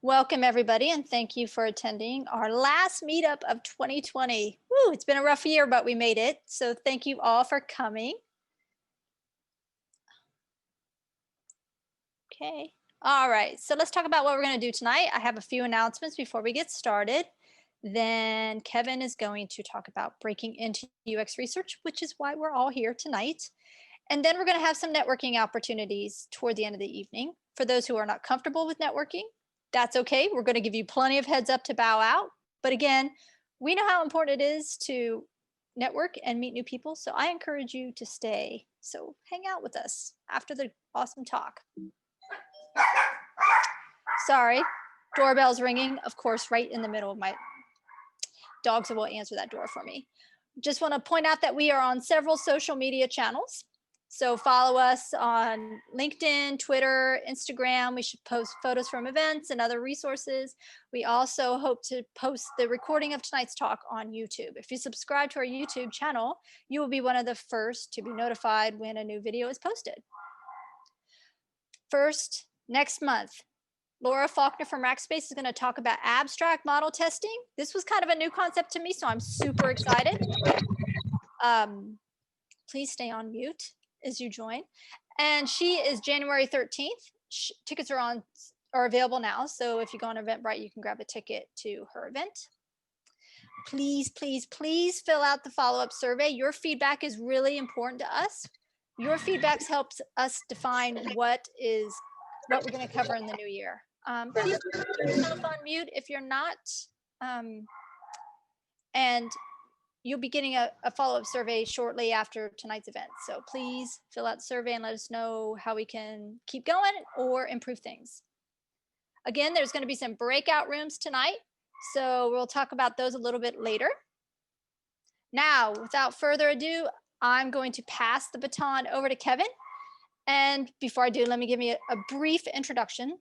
Welcome everybody, and thank you for attending our last meetup of 2020. Woo, it's been a rough year, but we made it. So thank you all for coming. Okay, all right, so let's talk about what we're gonna do tonight. I have a few announcements before we get started. Then Kevin is going to talk about breaking into UX research, which is why we're all here tonight. And then we're gonna have some networking opportunities toward the end of the evening. For those who are not comfortable with networking, that's okay. We're going to give you plenty of heads up to bow out. But again, we know how important it is to network and meet new people. So I encourage you to stay. So hang out with us after the awesome talk. Sorry, doorbell's ringing, of course, right in the middle of my dogs will answer that door for me. Just want to point out that we are on several social media channels. So follow us on LinkedIn, Twitter, Instagram. We should post photos from events and other resources. We also hope to post the recording of tonight's talk on YouTube. If you subscribe to our YouTube channel, you will be one of the first to be notified when a new video is posted. First, next month, Laura Faulkner from Rackspace is going to talk about abstract model testing. This was kind of a new concept to me, so I'm super excited. Please stay on mute as you join. And she is January 13th. Tickets are available now. So if you go on Eventbrite, you can grab a ticket to her event. Please, please, please fill out the follow-up survey. Your feedback is really important to us. Your feedback helps us define what we're going to cover in the new year. Please put yourself on mute if you're not. And you'll be getting a follow-up survey shortly after tonight's event. So please fill out the survey and let us know how we can keep going or improve things. Again, there's going to be some breakout rooms tonight. So we'll talk about those a little bit later. Now, without further ado, I'm going to pass the baton over to Kevin. And before I do, let me give you a brief introduction.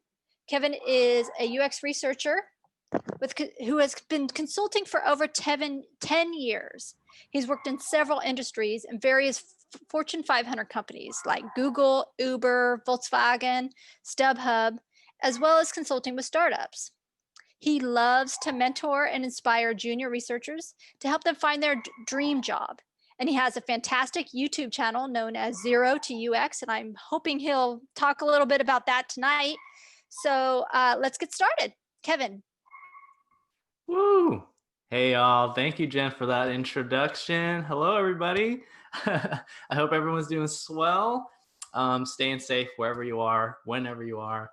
Kevin is a UX researcher who has been consulting for over 10 years. He's worked in several industries and various Fortune 500 companies like Google, Uber, Volkswagen, StubHub, as well as consulting with startups. He loves to mentor and inspire junior researchers to help them find their dream job. And he has a fantastic YouTube channel known as Zero to UX, and I'm hoping he'll talk a little bit about that tonight. So let's get started. Kevin. Woo! Hey y'all, thank you Jen for that introduction. Hello everybody. I hope everyone's doing swell, staying safe wherever you are, whenever you are.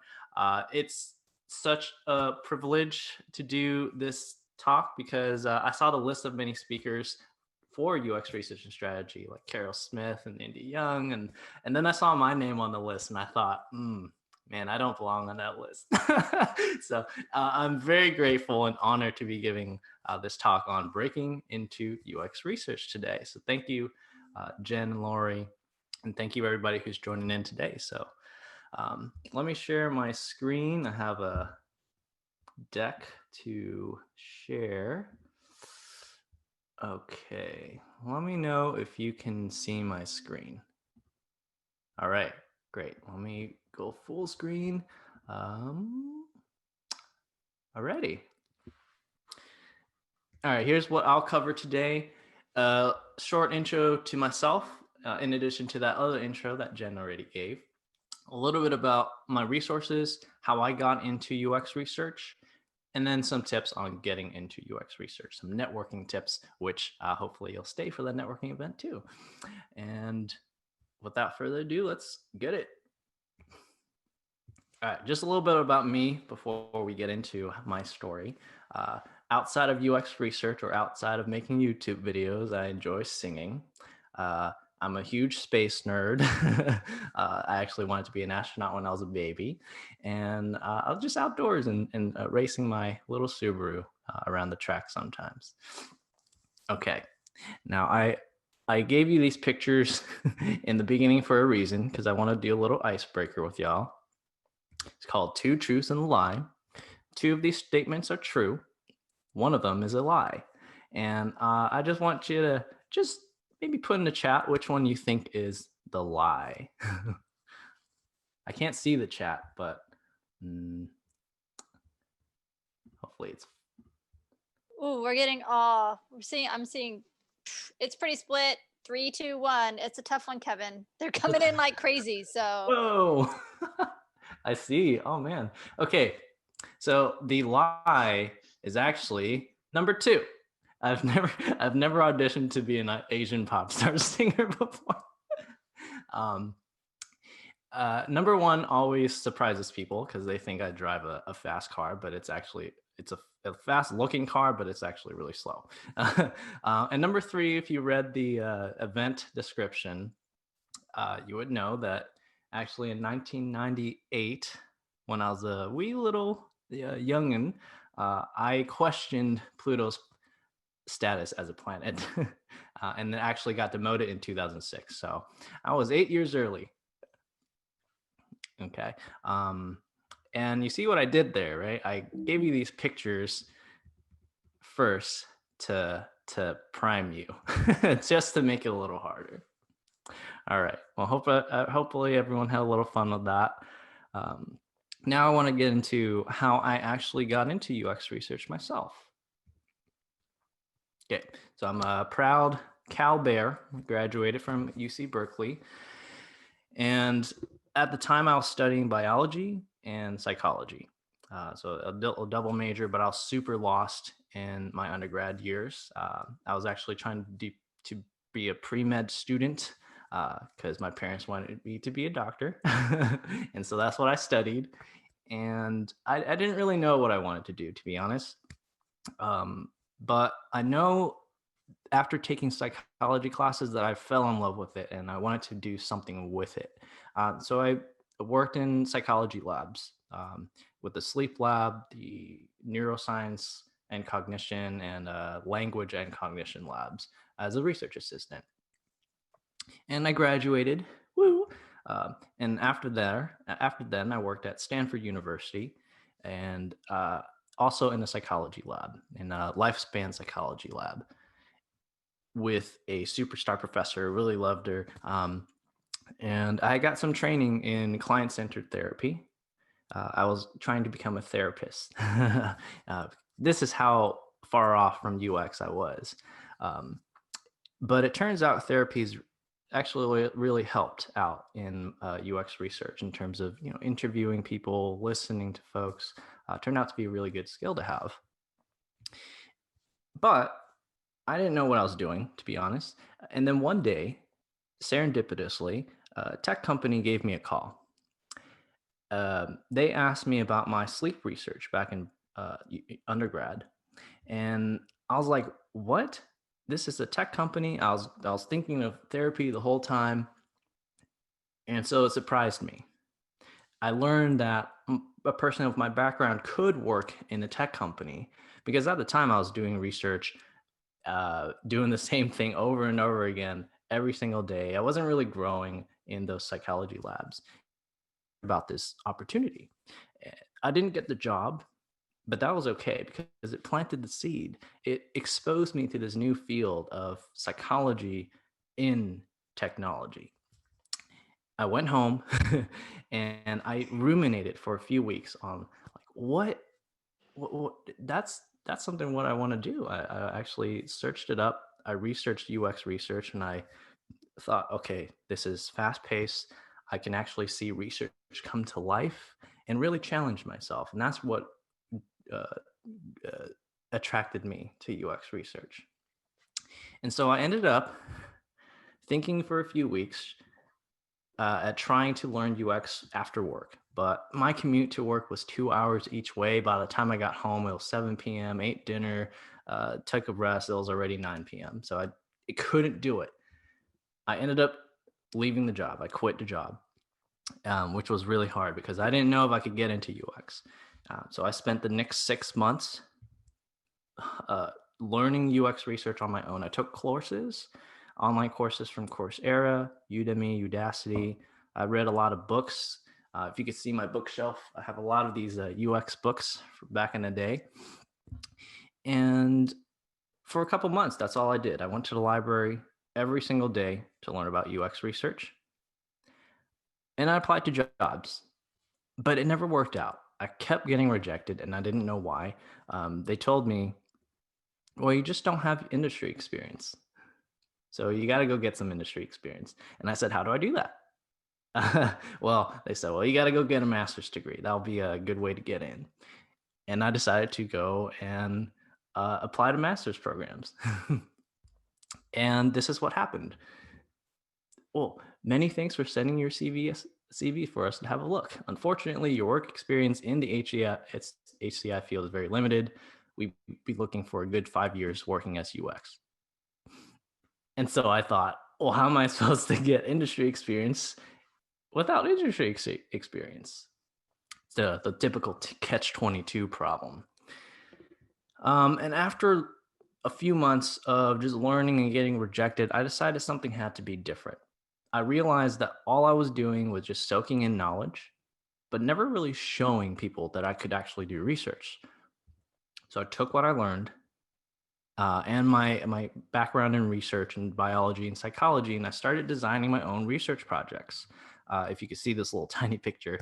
It's such a privilege to do this talk because I saw the list of many speakers for UX research and strategy, like Carol Smith and Indy Young, and then I saw my name on the list and I thought, man, I don't belong on that list. So I'm very grateful and honored to be giving this talk on breaking into UX research today. So thank you, Jen and Lori, and thank you everybody who's joining in today. So let me share my screen. I have a deck to share. Okay, let me know if you can see my screen. All right, great. Let me go full screen. Alrighty. All right, here's what I'll cover today. Short intro to myself, in addition to that other intro that Jen already gave. A little bit about my resources, how I got into UX research, and then some tips on getting into UX research, some networking tips, which hopefully you'll stay for the networking event too. And without further ado, let's get it. All right, just a little bit about me before we get into my story. Outside of UX research or outside of making YouTube videos, I enjoy singing. I'm a huge space nerd. I actually wanted to be an astronaut when I was a baby. And I was just outdoors and racing my little Subaru around the track sometimes. Okay, now I gave you these pictures in the beginning for a reason, because I want to do a little icebreaker with y'all. It's called Two Truths and a Lie. Two of these statements are true. One of them is a lie. And I just want you to just maybe put in the chat which one you think is the lie. I can't see the chat, but hopefully it's Ooh, I'm seeing it's pretty split. 3, 2, 1. It's a tough one, Kevin. They're coming in like crazy. So whoa. I see. Oh man. Okay. So the lie is actually number two. I've never I've never auditioned to be an Asian pop star singer before. Um, Number one always surprises people because they think I drive a fast car, but it's a fast looking car, but it's actually really slow. And number three, if you read the event description, you would know that actually in 1998, when I was a wee little youngin, I questioned Pluto's status as a planet, and then actually got demoted in 2006. So I was 8 years early. Okay. And you see what I did there, right? I gave you these pictures first to prime you, just to make it a little harder. All right. Well, hopefully everyone had a little fun with that. Now I want to get into how I actually got into UX research myself. Okay, so I'm a proud Cal Bear, graduated from UC Berkeley. And at the time I was studying biology and psychology. So a double major, but I was super lost in my undergrad years. I was actually trying to be a pre-med student because my parents wanted me to be a doctor. And so that's what I studied. And I didn't really know what I wanted to do, to be honest. But I know after taking psychology classes that I fell in love with it and I wanted to do something with it. So I worked in psychology labs with the sleep lab, the neuroscience and cognition, and language and cognition labs as a research assistant. And I graduated. Woo! And after then, I worked at Stanford University, and also in a psychology lab, in a lifespan psychology lab, with a superstar professor. Really loved her. And I got some training in client-centered therapy. I was trying to become a therapist. This is how far off from UX I was. But it turns out therapy's actually really helped out in UX research in terms of interviewing people, listening to folks. Turned out to be a really good skill to have. But I didn't know what I was doing, to be honest. And then one day, serendipitously, a tech company gave me a call. They asked me about my sleep research back in undergrad, and I was like, "What? This is a tech company?" I was thinking of therapy the whole time, and so it surprised me. I learned that a person of my background could work in a tech company because at the time I was doing research, doing the same thing over and over again every single day. I wasn't really growing in those psychology labs. About this opportunity, I didn't get the job, but that was okay because it planted the seed. It exposed me to this new field of psychology in technology. I went home and I ruminated for a few weeks on like what that's something what I want to do. I actually searched it up. I researched UX research, and I thought, okay, this is fast paced. I can actually see research come to life and really challenge myself. And that's what uh, uh, attracted me to UX research. And so I ended up thinking for a few weeks at trying to learn UX after work. But my commute to work was 2 hours each way. By the time I got home, it was 7 p.m., ate dinner, took a rest. It was already 9 p.m. So I couldn't do it. I ended up leaving the job. I quit the job, which was really hard because I didn't know if I could get into UX. So I spent the next 6 months learning UX research on my own. I took courses, online courses from Coursera, Udemy, Udacity. I read a lot of books. If you could see my bookshelf, I have a lot of these UX books from back in the day. And for a couple months, that's all I did. I went to the library every single day to learn about UX research. And I applied to jobs, but it never worked out. I kept getting rejected and I didn't know why. They told me, well, you just don't have industry experience. So you got to go get some industry experience. And I said, how do I do that? Well, they said, well, you got to go get a master's degree. That'll be a good way to get in. And I decided to go and apply to master's programs. And this is what happened. Well, many thanks for sending your CV for us to have a look. Unfortunately, your work experience in the HCI field is very limited. We'd be looking for a good 5 years working as UX. And so I thought, well, how am I supposed to get industry experience without industry experience? It's the typical catch-22 problem. And after a few months of just learning and getting rejected, I decided something had to be different. I realized that all I was doing was just soaking in knowledge, but never really showing people that I could actually do research. So I took what I learned and my background in research and biology and psychology, and I started designing my own research projects. If you could see this little tiny picture,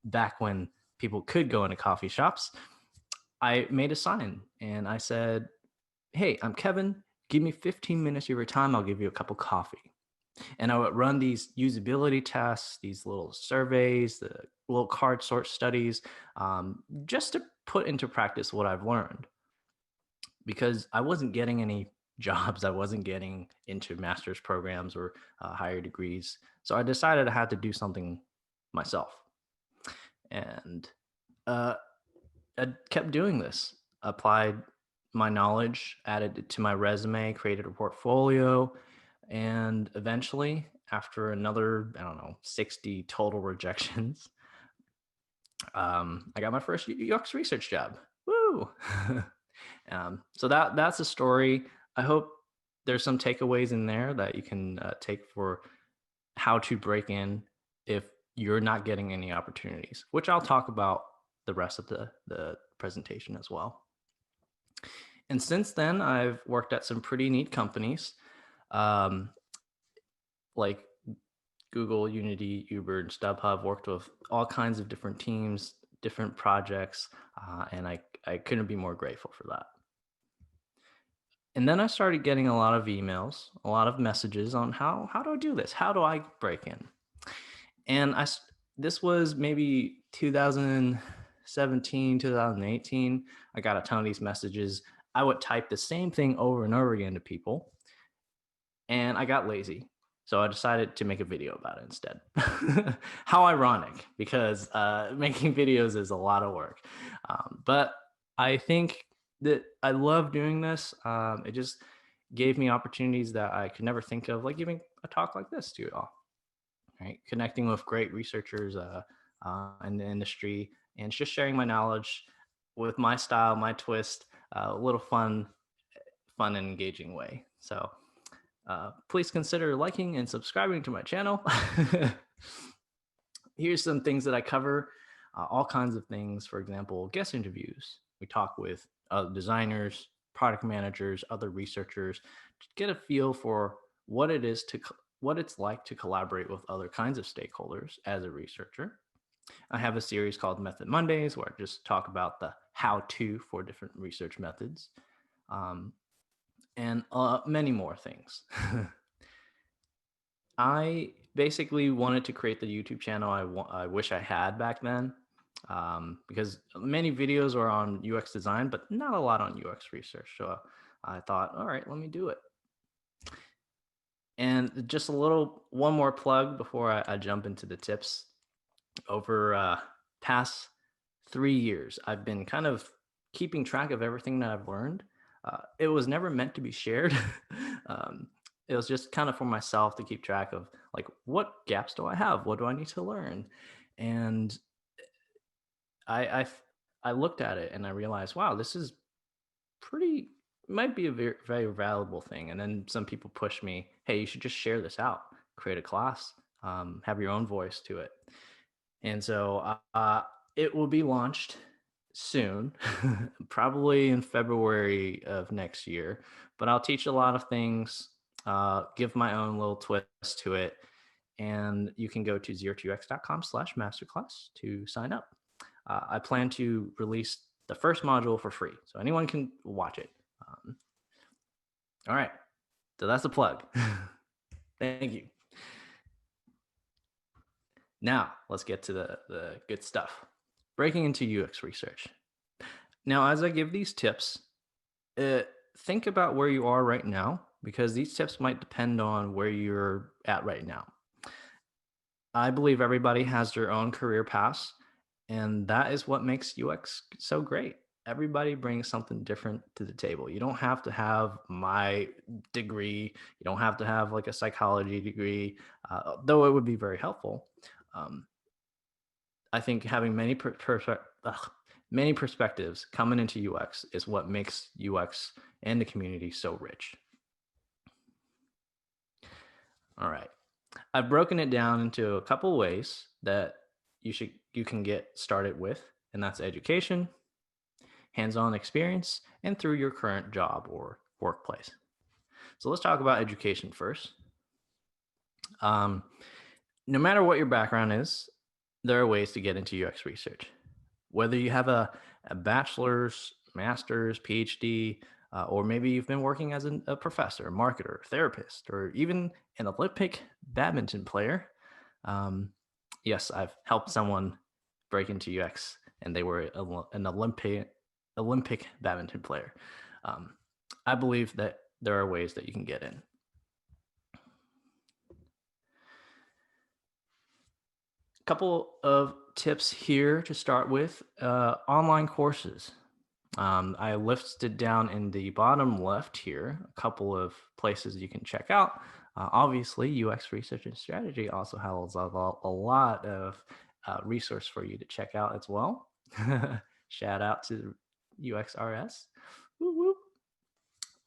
back when people could go into coffee shops, I made a sign and I said, hey, I'm Kevin. Give me 15 minutes of your time. I'll give you a cup of coffee. And I would run these usability tests, these little surveys, the little card sort studies, just to put into practice what I've learned. Because I wasn't getting any jobs, I wasn't getting into master's programs or higher degrees. So I decided I had to do something myself. And I kept doing this, applied my knowledge, added it to my resume, created a portfolio, and eventually, after another, I don't know, 60 total rejections, I got my first UX research job. Woo! So that's a story. I hope there's some takeaways in there that you can take for how to break in if you're not getting any opportunities, which I'll talk about the rest of the presentation as well. And since then, I've worked at some pretty neat companies, like Google, Unity, Uber, and StubHub. Worked with all kinds of different teams, different projects, and I couldn't be more grateful for that. And then I started getting a lot of emails, a lot of messages on how do I do this? How do I break in? And this was maybe 2017, 2018. I got a ton of these messages. I would type the same thing over and over again to people, and I got lazy. So I decided to make a video about it instead. How ironic, because making videos is a lot of work. But I think that I love doing this. It just gave me opportunities that I could never think of, like giving a talk like this to you all, right? Connecting with great researchers in the industry, and just sharing my knowledge with my style, my twist, a little fun and engaging way. So please consider liking and subscribing to my channel. Here's some things that I cover, all kinds of things. For example, guest interviews. We talk with designers, product managers, other researchers to get a feel for what it's like to collaborate with other kinds of stakeholders as a researcher. I have a series called Method Mondays where I just talk about the how-to for different research methods. And many more things. I basically wanted to create the YouTube channel I wish I had back then, because many videos are on UX design, but not a lot on UX research. So I thought, all right, let me do it. And just one more plug before I jump into the tips. Over past 3 years, I've been kind of keeping track of everything that I've learned. It was never meant to be shared. It was just kind of for myself to keep track of, like, what gaps do I have? What do I need to learn? And I looked at it and I realized, wow, this is might be a very, very valuable thing. And then some people pushed me, hey, you should just share this out, create a class, have your own voice to it. And so it will be launched soon, probably in February of next year. But I'll teach a lot of things, give my own little twist to it. And you can go to 0 2 x.com/masterclass to sign up. I plan to release the first module for free, so anyone can watch it. All right, so that's the plug. Thank you. Now let's get to the good stuff. Breaking into UX research. Now, as I give these tips, think about where you are right now, because these tips might depend on where you're at right now. I believe everybody has their own career paths, and that is what makes UX so great. Everybody brings something different to the table. You don't have to have my degree. You don't have to have like a psychology degree, though it would be very helpful. Um, I think having many perspectives coming into UX is what makes UX and the community so rich. All right. I've broken it down into a couple ways that you can get started with, and that's education, hands-on experience, and through your current job or workplace. So let's talk about education first. No matter what your background is, there are ways to get into UX research. Whether you have a bachelor's, master's, PhD, or maybe you've been working as a professor, a marketer, therapist, or even an Olympic badminton player. Yes, I've helped someone break into UX, and they were an Olympic badminton player. I believe that there are ways that you can get in. Couple of tips here to start with. Online courses. I listed down in the bottom left here a couple of places you can check out. Obviously, UX Research and Strategy also has a lot of resource for you to check out as well. Shout out to UXRS. Woo woo.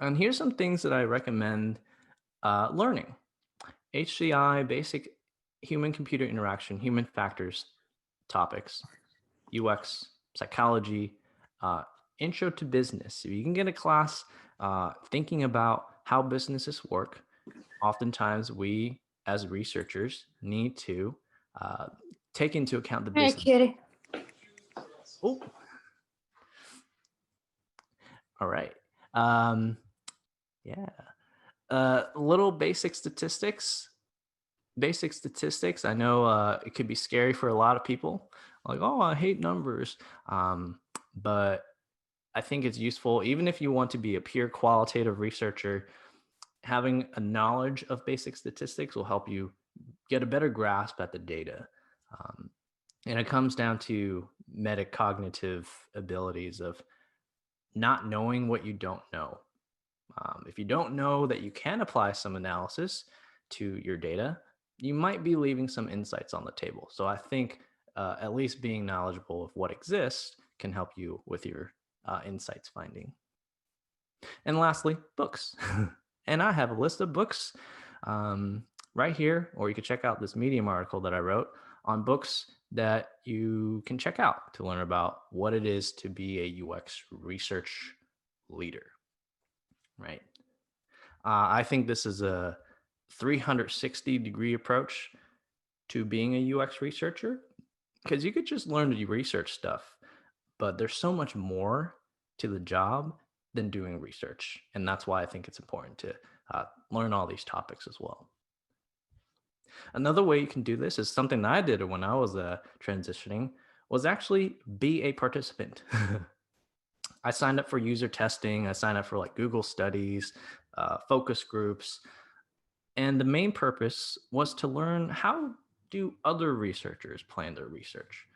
And here's some things that I recommend learning. HCI, basic human-computer interaction, human factors topics, UX, psychology, intro to business. So you can get a class thinking about how businesses work. Oftentimes, we as researchers need to take into account the business. Kitty. Oh, all right. Yeah. Little basic statistics. Basic statistics. I know it could be scary for a lot of people. Like, oh, I hate numbers. But I think it's useful, even if you want to be a pure qualitative researcher, having a knowledge of basic statistics will help you get a better grasp at the data. And it comes down to metacognitive abilities of not knowing what you don't know. If you don't know that you can apply some analysis to your data, you might be leaving some insights on the table. So I think at least being knowledgeable of what exists can help you with your insights finding. And lastly, books. And I have a list of books right here, or you can check out this Medium article that I wrote on books that you can check out to learn about what it is to be a UX research leader, right? I think this is a 360-degree approach to being a UX researcher, because you could just learn to research stuff, but there's so much more to the job than doing research. And that's why I think it's important to learn all these topics as well. Another way you can do this is something that I did when I was transitioning, was actually be a participant. I signed up for user testing. I signed up for like Google Studies, focus groups. And the main purpose was to learn, how do other researchers plan their research?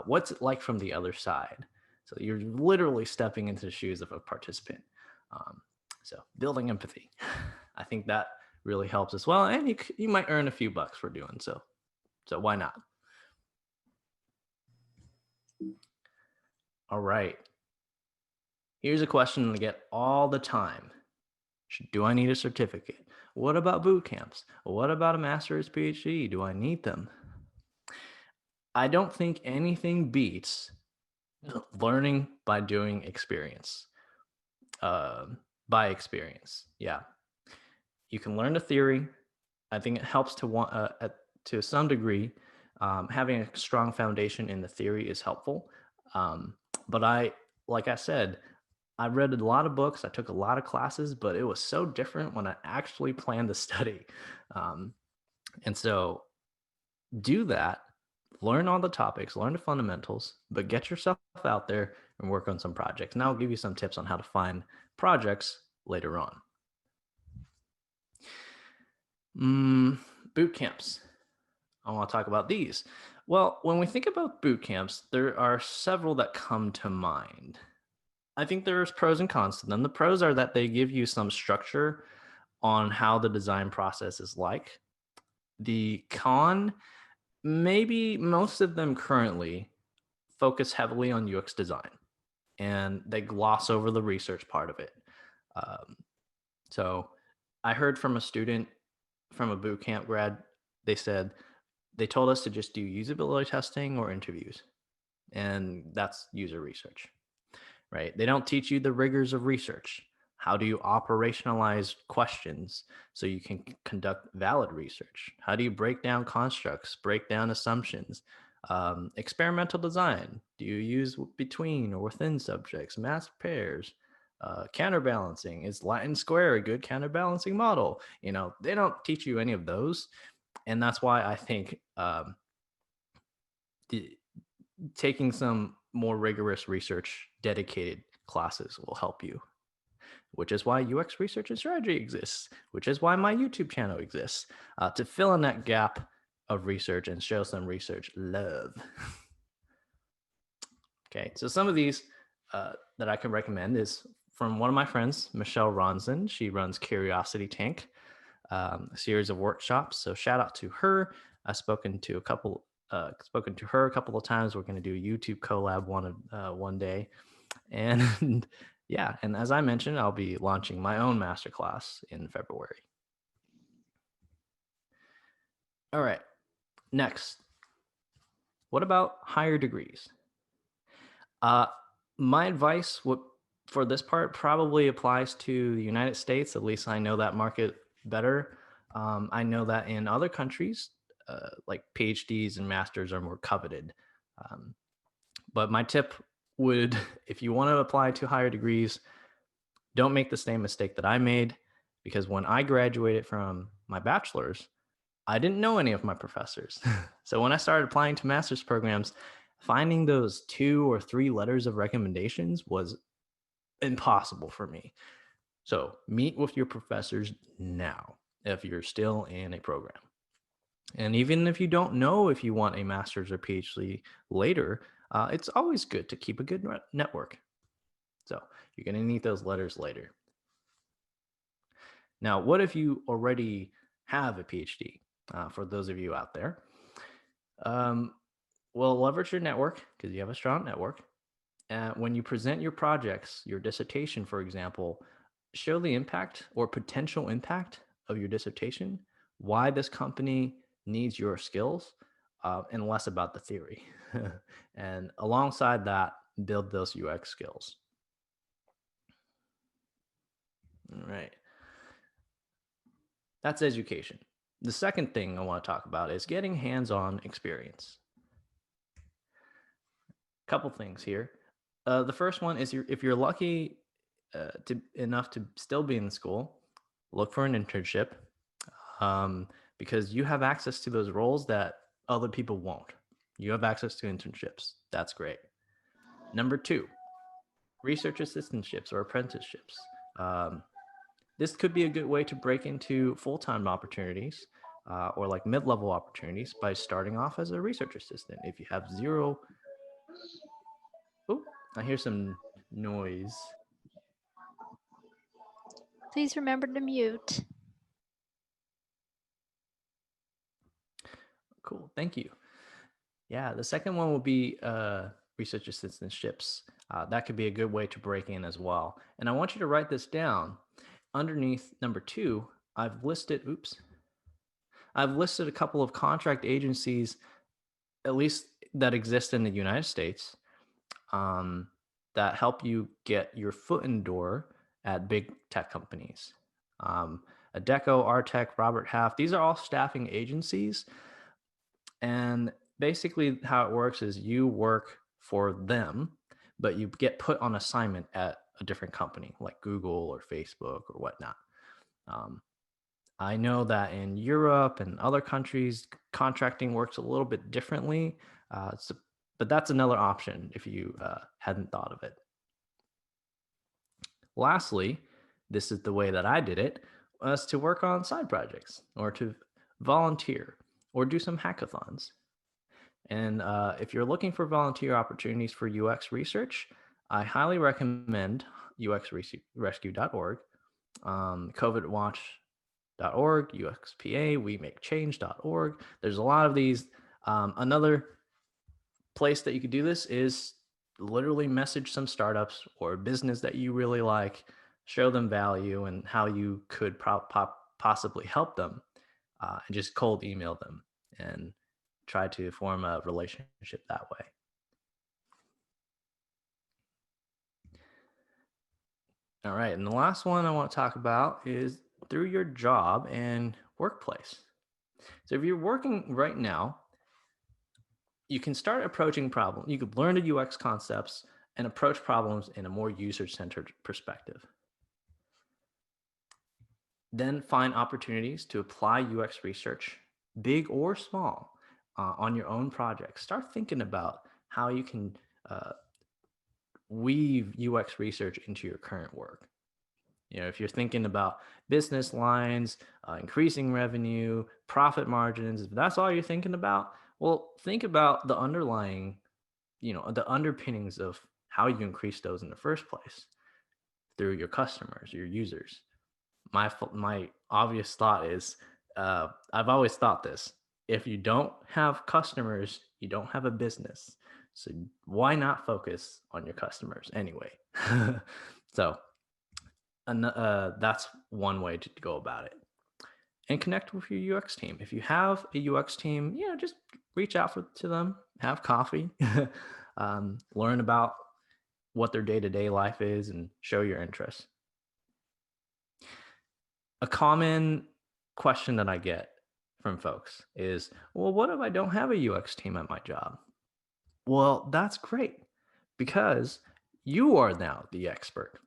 What's it like from the other side? So you're literally stepping into the shoes of a participant. So building empathy. I think that really helps as well. And you might earn a few bucks for doing so. So why not? All right. Here's a question I get all the time. Do I need a certificate? What about boot camps? What about a master's, PhD? Do I need them? I don't think anything beats learning by doing experience. By experience, yeah. You can learn the theory. I think it helps to some degree. Having a strong foundation in the theory is helpful. But like I said, I read a lot of books, I took a lot of classes, but it was so different when I actually planned to study. Um, and so do that, learn all the topics, learn the fundamentals, but get yourself out there and work on some projects. And I'll give you some tips on how to find projects later on. Boot camps. I want to talk about these. Well, when we think about boot camps, there are several that come to mind. I think there's pros and cons to them. The pros are that they give you some structure on how the design process is like. The con, maybe most of them currently focus heavily on UX design and they gloss over the research part of it. Um, so I heard from a student from a boot camp grad, they said they told us to just do usability testing or interviews, and that's user research, right? They don't teach you the rigors of research. How do you operationalize questions so you can conduct valid research? How do you break down constructs, break down assumptions? Experimental design. Do you use between or within subjects, masked pairs? Counterbalancing. Is Latin square a good counterbalancing model? They don't teach you any of those. And that's why I think taking some more rigorous research dedicated classes will help you, which is why UX research and strategy exists, which is why my YouTube channel exists, to fill in that gap of research and show some research love. Okay, so some of these that I can recommend is from one of my friends, Michelle Ronson. She runs Curiosity Tank, a series of workshops. So shout out to her. I've spoken to her a couple of times. We're going to do a YouTube collab one day, and yeah. And as I mentioned, I'll be launching my own masterclass in February. All right. Next, what about higher degrees? My advice for this part probably applies to the United States. At least I know that market better. I know that in other countries, like PhDs and masters are more coveted. But my tip would, if you want to apply to higher degrees, don't make the same mistake that I made, because when I graduated from my bachelor's, I didn't know any of my professors. So when I started applying to master's programs, finding those 2 or 3 letters of recommendations was impossible for me. So meet with your professors now if you're still in a program. And even if you don't know if you want a master's or PhD later, it's always good to keep a good network. So you're going to need those letters later. Now, what if you already have a PhD? For those of you out there, well, leverage your network because you have a strong network. When you present your projects, your dissertation, for example, show the impact or potential impact of your dissertation, why this company needs your skills, and less about the theory. And alongside that, build those UX skills. All right. That's education. The second thing I want to talk about is getting hands-on experience. A couple things here. The first one is if you're lucky enough to still be in school, look for an internship, because you have access to those roles that other people won't. You have access to internships. That's great. Number 2, research assistantships or apprenticeships. This could be a good way to break into full-time opportunities or like mid-level opportunities by starting off as a research assistant. If you have zero, oh, I hear some noise. Please remember to mute. Cool, thank you. Yeah, the second one will be research assistantships. That could be a good way to break in as well. And I want you to write this down. Underneath number 2, I've listed a couple of contract agencies, at least that exist in the United States, that help you get your foot in the door at big tech companies. Adecco, Artec, Robert Half, these are all staffing agencies. And basically how it works is you work for them, but you get put on assignment at a different company like Google or Facebook or whatnot. Um, I know that in Europe and other countries, contracting works a little bit differently, but that's another option if you hadn't thought of it. Lastly, this is the way that I did it, was to work on side projects or to volunteer or do some hackathons. And if you're looking for volunteer opportunities for UX research, I highly recommend uxrescue.org, COVIDwatch.org, UXPA, wemakechange.org. There's a lot of these. Another place that you could do this is literally message some startups or business that you really like, show them value and how you could possibly help them, and just cold email them and try to form a relationship that way. All right, and the last one I want to talk about is through your job and workplace. So if you're working right now, you can start approaching problems. You could learn the UX concepts and approach problems in a more user-centered perspective. Then find opportunities to apply UX research, big or small, on your own projects. Start thinking about how you can weave UX research into your current work. You know, if you're thinking about business lines, increasing revenue, profit margins, if that's all you're thinking about, well, think about the underlying, the underpinnings of how you increase those in the first place through your customers, your users. My obvious thought is, I've always thought this: if you don't have customers, you don't have a business. So why not focus on your customers anyway? So that's one way to go about it. And connect with your UX team. If you have a UX team, just reach out to them, have coffee, learn about what their day-to-day life is, and show your interest. A common question that I get from folks is, well, what if I don't have a UX team at my job? Well, that's great, because you are now the expert.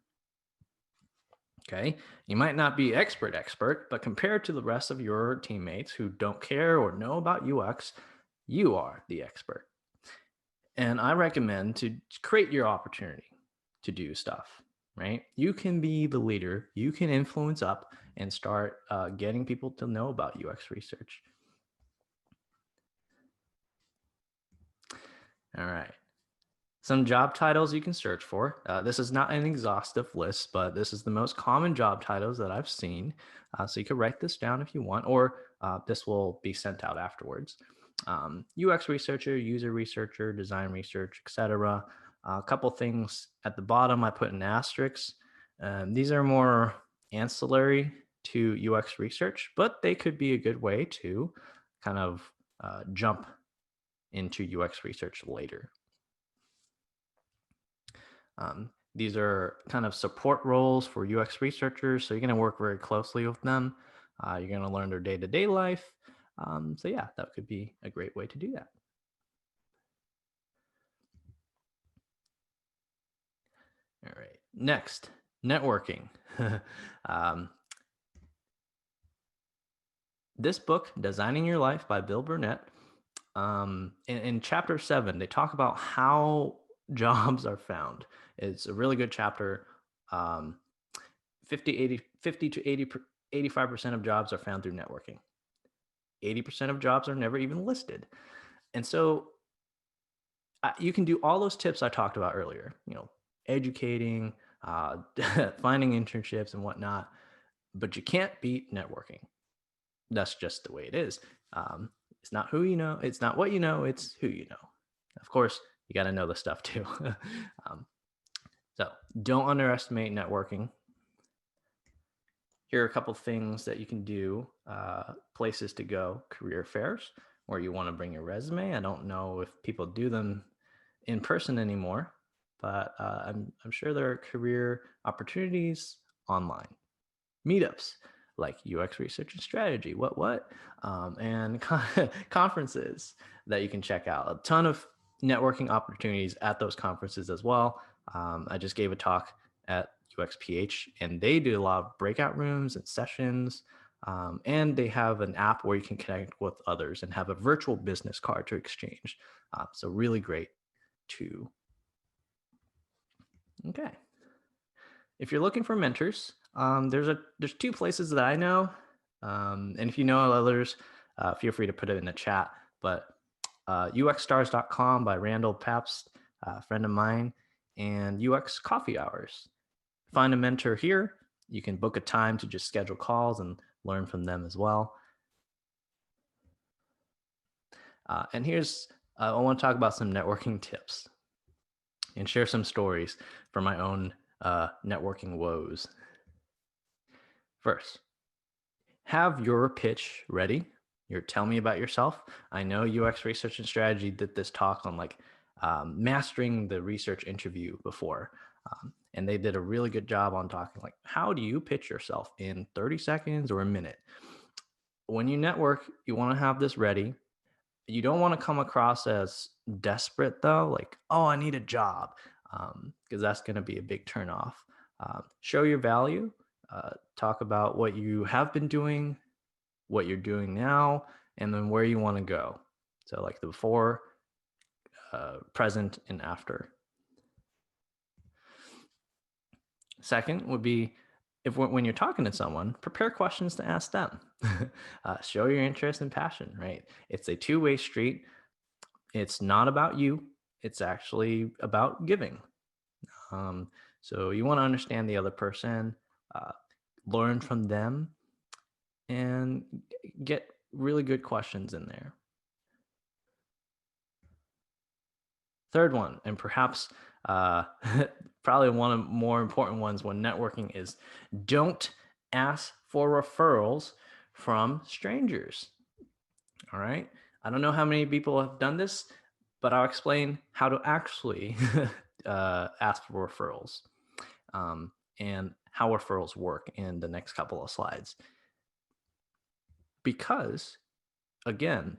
Okay, you might not be expert, but compared to the rest of your teammates who don't care or know about UX, you are the expert. And I recommend to create your opportunity to do stuff, right? You can be the leader, you can influence up and start getting people to know about UX research. All right. Some job titles you can search for. This is not an exhaustive list, but this is the most common job titles that I've seen. So you could write this down if you want, or this will be sent out afterwards. UX researcher, user researcher, design research, etc. A couple things at the bottom I put in asterisks. These are more ancillary to UX research, but they could be a good way to kind of jump into UX research later. These are kind of support roles for UX researchers, so you're going to work very closely with them. You're going to learn their day-to-day life. So yeah, that could be a great way to do that. All right, next, networking. This book, Designing Your Life by Bill Burnett, in chapter 7, they talk about how jobs are found. It's a really good chapter. 50 to 85% of jobs are found through networking. 80% of jobs are never even listed. And so you can do all those tips I talked about earlier, educating, finding internships and whatnot, but you can't beat networking. That's just the way it is. It's not who you know. It's not what you know. It's who you know. Of course, you got to know the stuff too. So don't underestimate networking. Here are a couple things that you can do, places to go, career fairs, where you want to bring your resume. I don't know if people do them in person anymore, but I'm sure there are career opportunities online. Meetups like UX Research and Strategy, and conferences that you can check out. A ton of networking opportunities at those conferences as well. I just gave a talk at UXPH, and they do a lot of breakout rooms and sessions. And they have an app where you can connect with others and have a virtual business card to exchange. So really great too. Okay. If you're looking for mentors, there's two places that I know. And if you know others, feel free to put it in the chat. But UXstars.com by Randall Pabst, a friend of mine, and UX Coffee Hours. Find a mentor here. You can book a time to just schedule calls and learn from them as well. And here's, I want to talk about some networking tips and share some stories from my own networking woes. First, have your pitch ready. Tell me about yourself. I know UX Research and Strategy did this talk on like mastering the research interview before. And they did a really good job on talking like, how do you pitch yourself in 30 seconds or a minute? When you network, you want to have this ready. You don't want to come across as desperate though, like, oh, I need a job, because that's going to be a big turnoff. Show your value, talk about what you have been doing, what you're doing now, and then where you want to go. So like the before, present, and after. Second would be, when you're talking to someone, prepare questions to ask them. Show your interest and passion, right? It's a two-way street. It's not about you. It's actually about giving. So you want to understand the other person, learn from them, and get really good questions in there. Third one, and perhaps probably one of the more important ones when networking, is don't ask for referrals from strangers. All right. I don't know how many people have done this, but I'll explain how to actually ask for referrals and how referrals work in the next couple of slides. Because, again,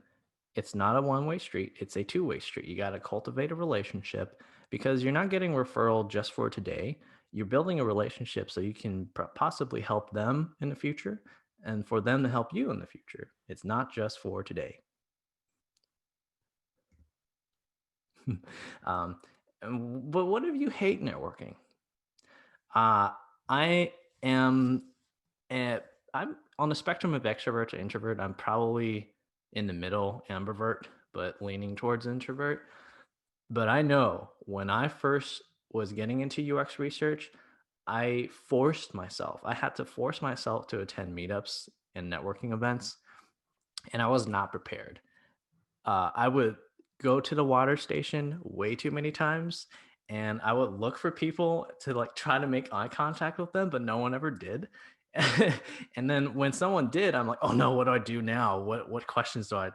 it's not a one-way street. It's a two-way street. You got to cultivate a relationship, because you're not getting referral just for today. You're building a relationship so you can possibly help them in the future and for them to help you in the future. It's not just for today. But what if you hate networking? I am, I'm on the spectrum of extrovert to introvert. I'm probably in the middle, ambivert, but leaning towards introvert. But I know when I first was getting into UX research, I forced myself. I had to force myself to attend meetups and networking events, and I was not prepared. I would go to the water station way too many times, and I would look for people to like try to make eye contact with them, but no one ever did. And then when someone did, I'm like, oh no, what do I do now? What questions do I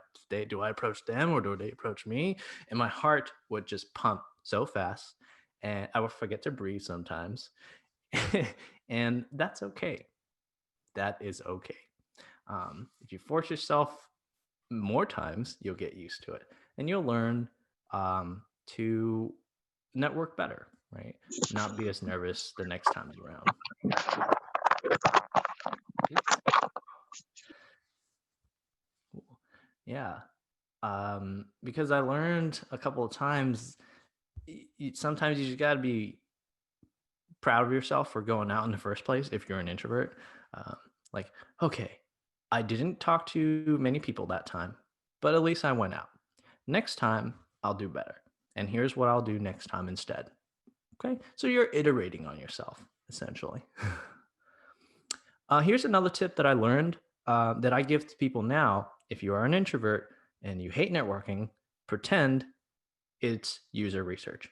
approach them, or do they approach me? And my heart would just pump so fast, and I would forget to breathe sometimes. And that's okay. That is okay. If you force yourself more times, you'll get used to it, and you'll learn to network better, right? Not be as nervous the next time around. Yeah. Because I learned a couple of times, sometimes you just got to be proud of yourself for going out in the first place if you're an introvert. Like, okay, I didn't talk to many people that time, but at least I went out. Next time, I'll do better. And here's what I'll do next time instead. Okay, so you're iterating on yourself, essentially. Here's another tip that I learned that I give to people now. If you are an introvert and you hate networking, pretend it's user research.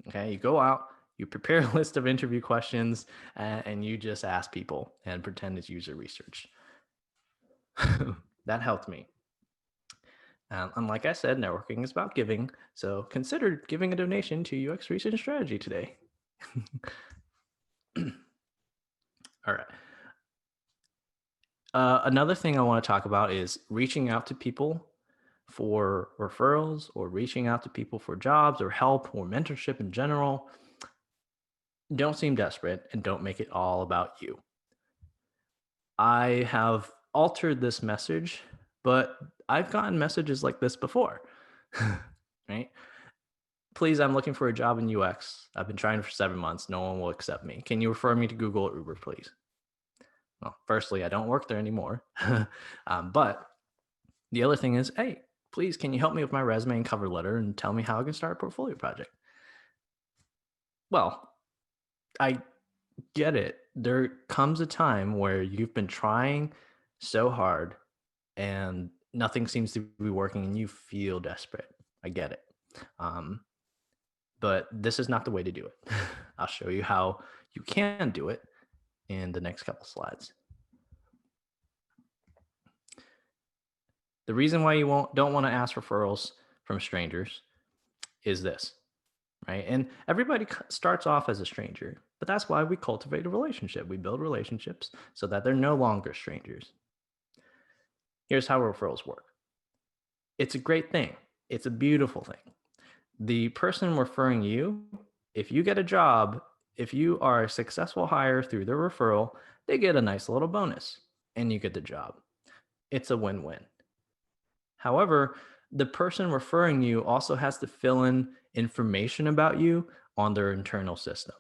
Okay, you go out, you prepare a list of interview questions, and you just ask people and pretend it's user research. That helped me. And like I said, networking is about giving. So consider giving a donation to UX Research and Strategy today. All right. Another thing I want to talk about is reaching out to people for referrals or reaching out to people for jobs or help or mentorship in general, don't seem desperate and don't make it all about you. I have altered this message, but I've gotten messages like this before, right? Please, I'm looking for a job in UX. I've been trying for 7 months. No one will accept me. Can you refer me to Google or Uber, please? Well, firstly, I don't work there anymore. But the other thing is, hey, please, can you help me with my resume and cover letter and tell me how I can start a portfolio project? Well, I get it. There comes a time where you've been trying so hard and nothing seems to be working and you feel desperate. I get it. Um, but this is not the way to do it. I'll show you how you can do it in the next couple slides. The reason why you don't want to ask referrals from strangers is this, right? And everybody starts off as a stranger, but that's why we cultivate a relationship. We build relationships so that they're no longer strangers. Here's how referrals work. It's a great thing. It's a beautiful thing. The person referring you, if you get a job, if you are a successful hire through their referral, they get a nice little bonus and you get the job. It's a win-win. However, the person referring you also has to fill in information about you on their internal system,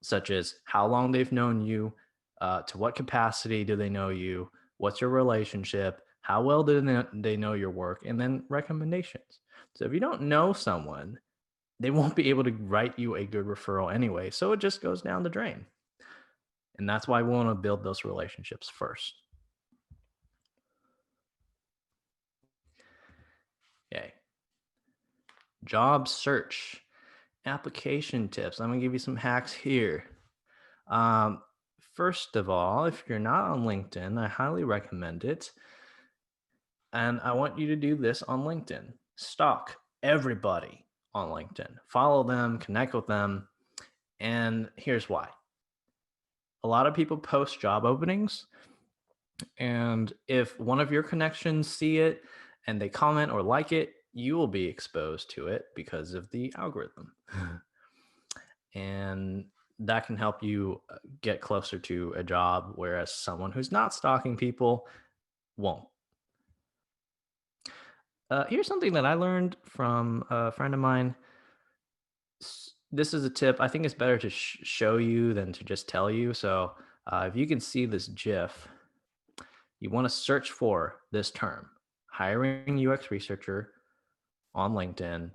such as how long they've known you, to what capacity do they know you, what's your relationship, how well do they know your work, and then recommendations. So if you don't know someone, they won't be able to write you a good referral anyway. So it just goes down the drain. And that's why we want to build those relationships first. Okay. Job search, application tips. I'm going to give you some hacks here. First of all, if you're not on LinkedIn, I highly recommend it. And I want you to do this on LinkedIn. Stalk everybody on LinkedIn. Follow them, connect with them. And here's why. A lot of people post job openings. And if one of your connections see it and they comment or like it, you will be exposed to it because of the algorithm. And that can help you get closer to a job, whereas someone who's not stalking people won't. Here's something that I learned from a friend of mine. This is a tip. I think it's better to show you than to just tell you. So if you can see this GIF, you want to search for this term, hiring UX researcher on LinkedIn,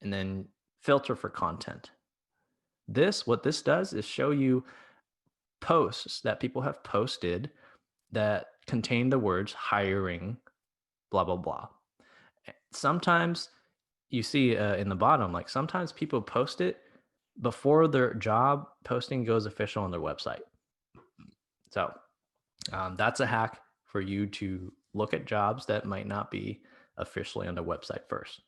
and then filter for content. What this does is show you posts that people have posted that contain the words hiring, blah, blah, blah. Sometimes you see in the bottom, like sometimes people post it before their job posting goes official on their website. So that's a hack for you to look at jobs that might not be officially on their website first.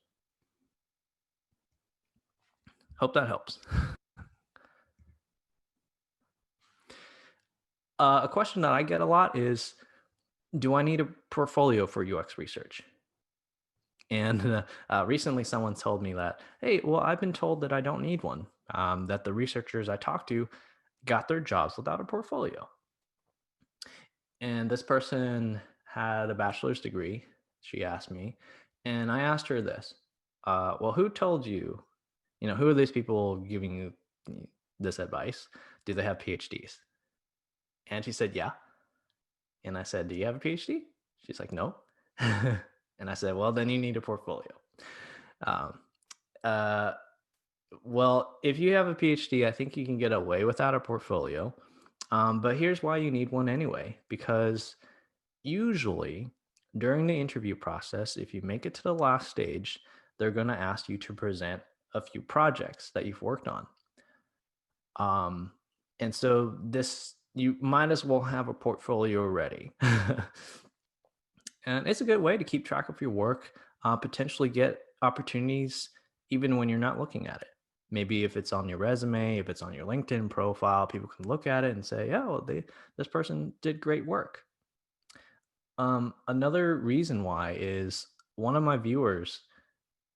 Hope that helps. A question that I get a lot is, do I need a portfolio for UX research? And recently someone told me that, hey, well, I've been told that I don't need one, that the researchers I talked to got their jobs without a portfolio. And this person had a bachelor's degree, she asked me, and I asked her this, well, who told you, who are these people giving you this advice? Do they have PhDs? And she said, yeah. And I said, do you have a PhD? She's like, no. And I said, well, then you need a portfolio. Well, if you have a PhD, I think you can get away without a portfolio. But here's why you need one anyway, because usually during the interview process, if you make it to the last stage, they're going to ask you to present a few projects that you've worked on. And so you might as well have a portfolio ready. And it's a good way to keep track of your work, potentially get opportunities even when you're not looking at it. Maybe if it's on your resume, if it's on your LinkedIn profile, people can look at it and say, yeah, well, this person did great work. Another reason why is one of my viewers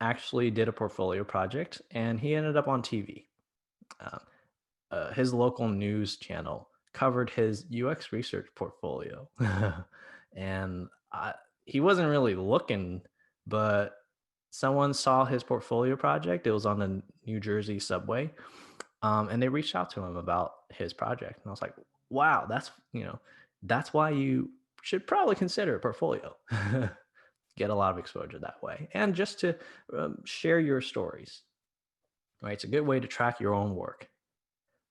actually did a portfolio project and he ended up on TV. Um, his local news channel covered his UX research portfolio. and he wasn't really looking, but someone saw his portfolio project. It was on the New Jersey subway. And they reached out to him about his project. And I was like, wow, that's why you should probably consider a portfolio. Get a lot of exposure that way. And just to share your stories, right? It's a good way to track your own work.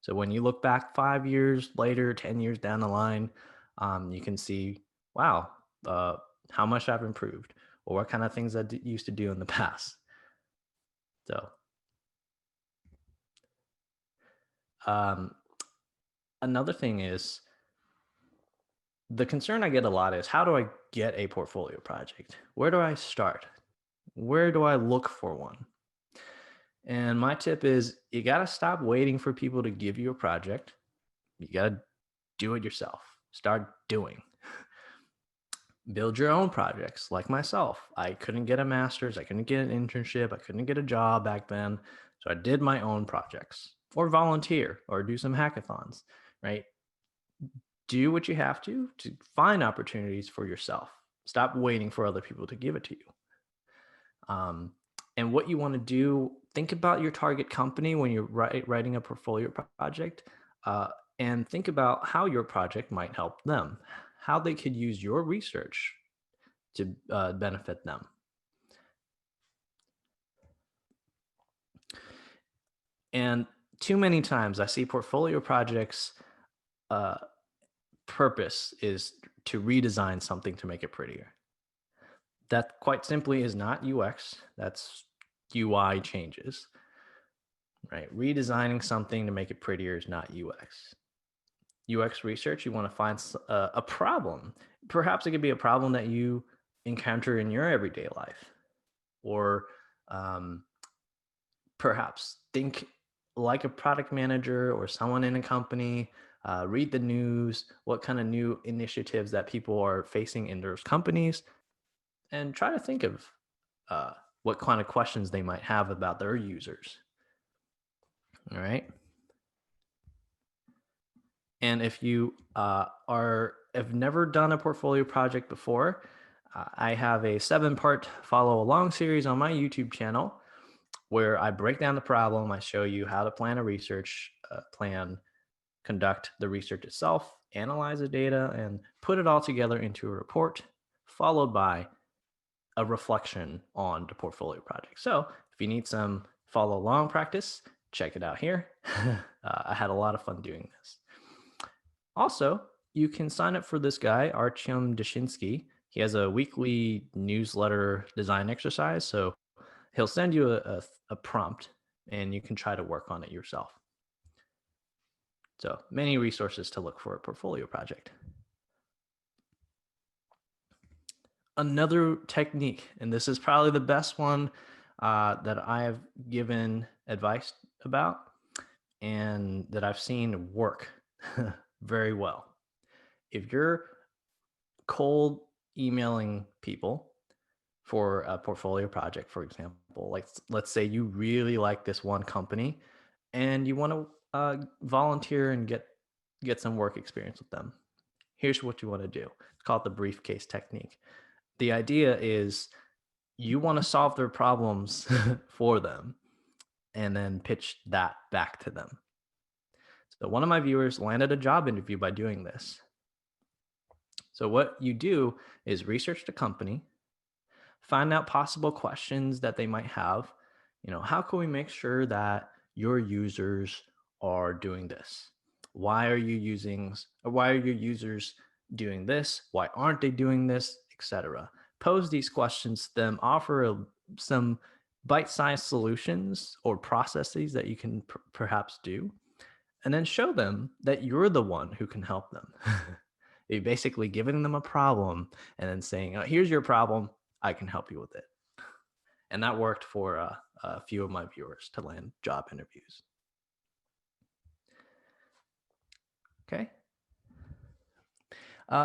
So when you look back 5 years later, 10 years down the line, you can see, wow, uh, how much I've improved or what kind of things I used to do in the past. So um, another thing is the concern I get a lot is how do I get a portfolio project? Where do I start? Where do I look for one? And my tip is you got to stop waiting for people to give you a project. You got to do it yourself. Start doing. Build your own projects like myself. I couldn't get a master's, I couldn't get an internship, I couldn't get a job back then. So I did my own projects or volunteer or do some hackathons, right? Do what you have to find opportunities for yourself. Stop waiting for other people to give it to you. And what you want to do, think about your target company when you're writing a portfolio project, and think about how your project might help them, how they could use your research to benefit them. And too many times I see portfolio projects uh, purpose is to redesign something to make it prettier. That quite simply is not UX. That's UI changes, right? Redesigning something to make it prettier is not UX. UX research, you want to find a problem. Perhaps it could be a problem that you encounter in your everyday life, or perhaps think like a product manager or someone in a company. Read the news, what kind of new initiatives that people are facing in those companies, and try to think of uh, what kind of questions they might have about their users. All right. And if you have never done a portfolio project before, I have a 7-part follow along series on my YouTube channel where I break down the problem. I show you how to plan a research plan, conduct the research itself, analyze the data, and put it all together into a report, followed by a reflection on the portfolio project. So if you need some follow along practice, check it out here. I had a lot of fun doing this. Also, you can sign up for this guy, Artyom Dashinsky. He has a weekly newsletter design exercise. So he'll send you a prompt and you can try to work on it yourself. So many resources to look for a portfolio project. Another technique, and this is probably the best one that I have given advice about and that I've seen work very well. If you're cold emailing people for a portfolio project, for example, like let's say you really like this one company and you want to volunteer and get some work experience with them. Here's what you want to do. It's called the briefcase technique. The idea is you want to solve their problems for them and then pitch that back to them. So one of my viewers landed a job interview by doing this. So what you do is research the company, find out possible questions that they might have. How can we make sure that your users are doing this? Why are your users doing this? Why aren't they doing this, etc.? Pose these questions to them, offer some bite-sized solutions or processes that you can perhaps do, and then show them that you're the one who can help them. You're basically giving them a problem and then saying, here's your problem, I can help you with it. And that worked for a few of my viewers to land job interviews. Okay.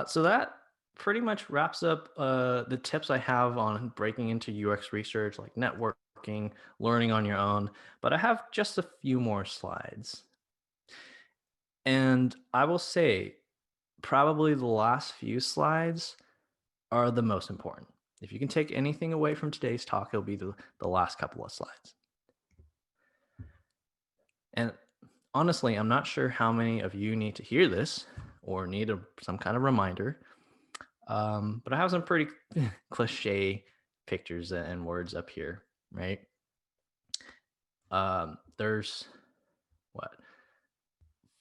So that pretty much wraps up the tips I have on breaking into UX research, like networking, learning on your own. But I have just a few more slides. And I will say, probably the last few slides are the most important. If you can take anything away from today's talk, it'll be the last couple of slides. And honestly, I'm not sure how many of you need to hear this or need some kind of reminder. But I have some pretty cliche pictures and words up here, right? There's what,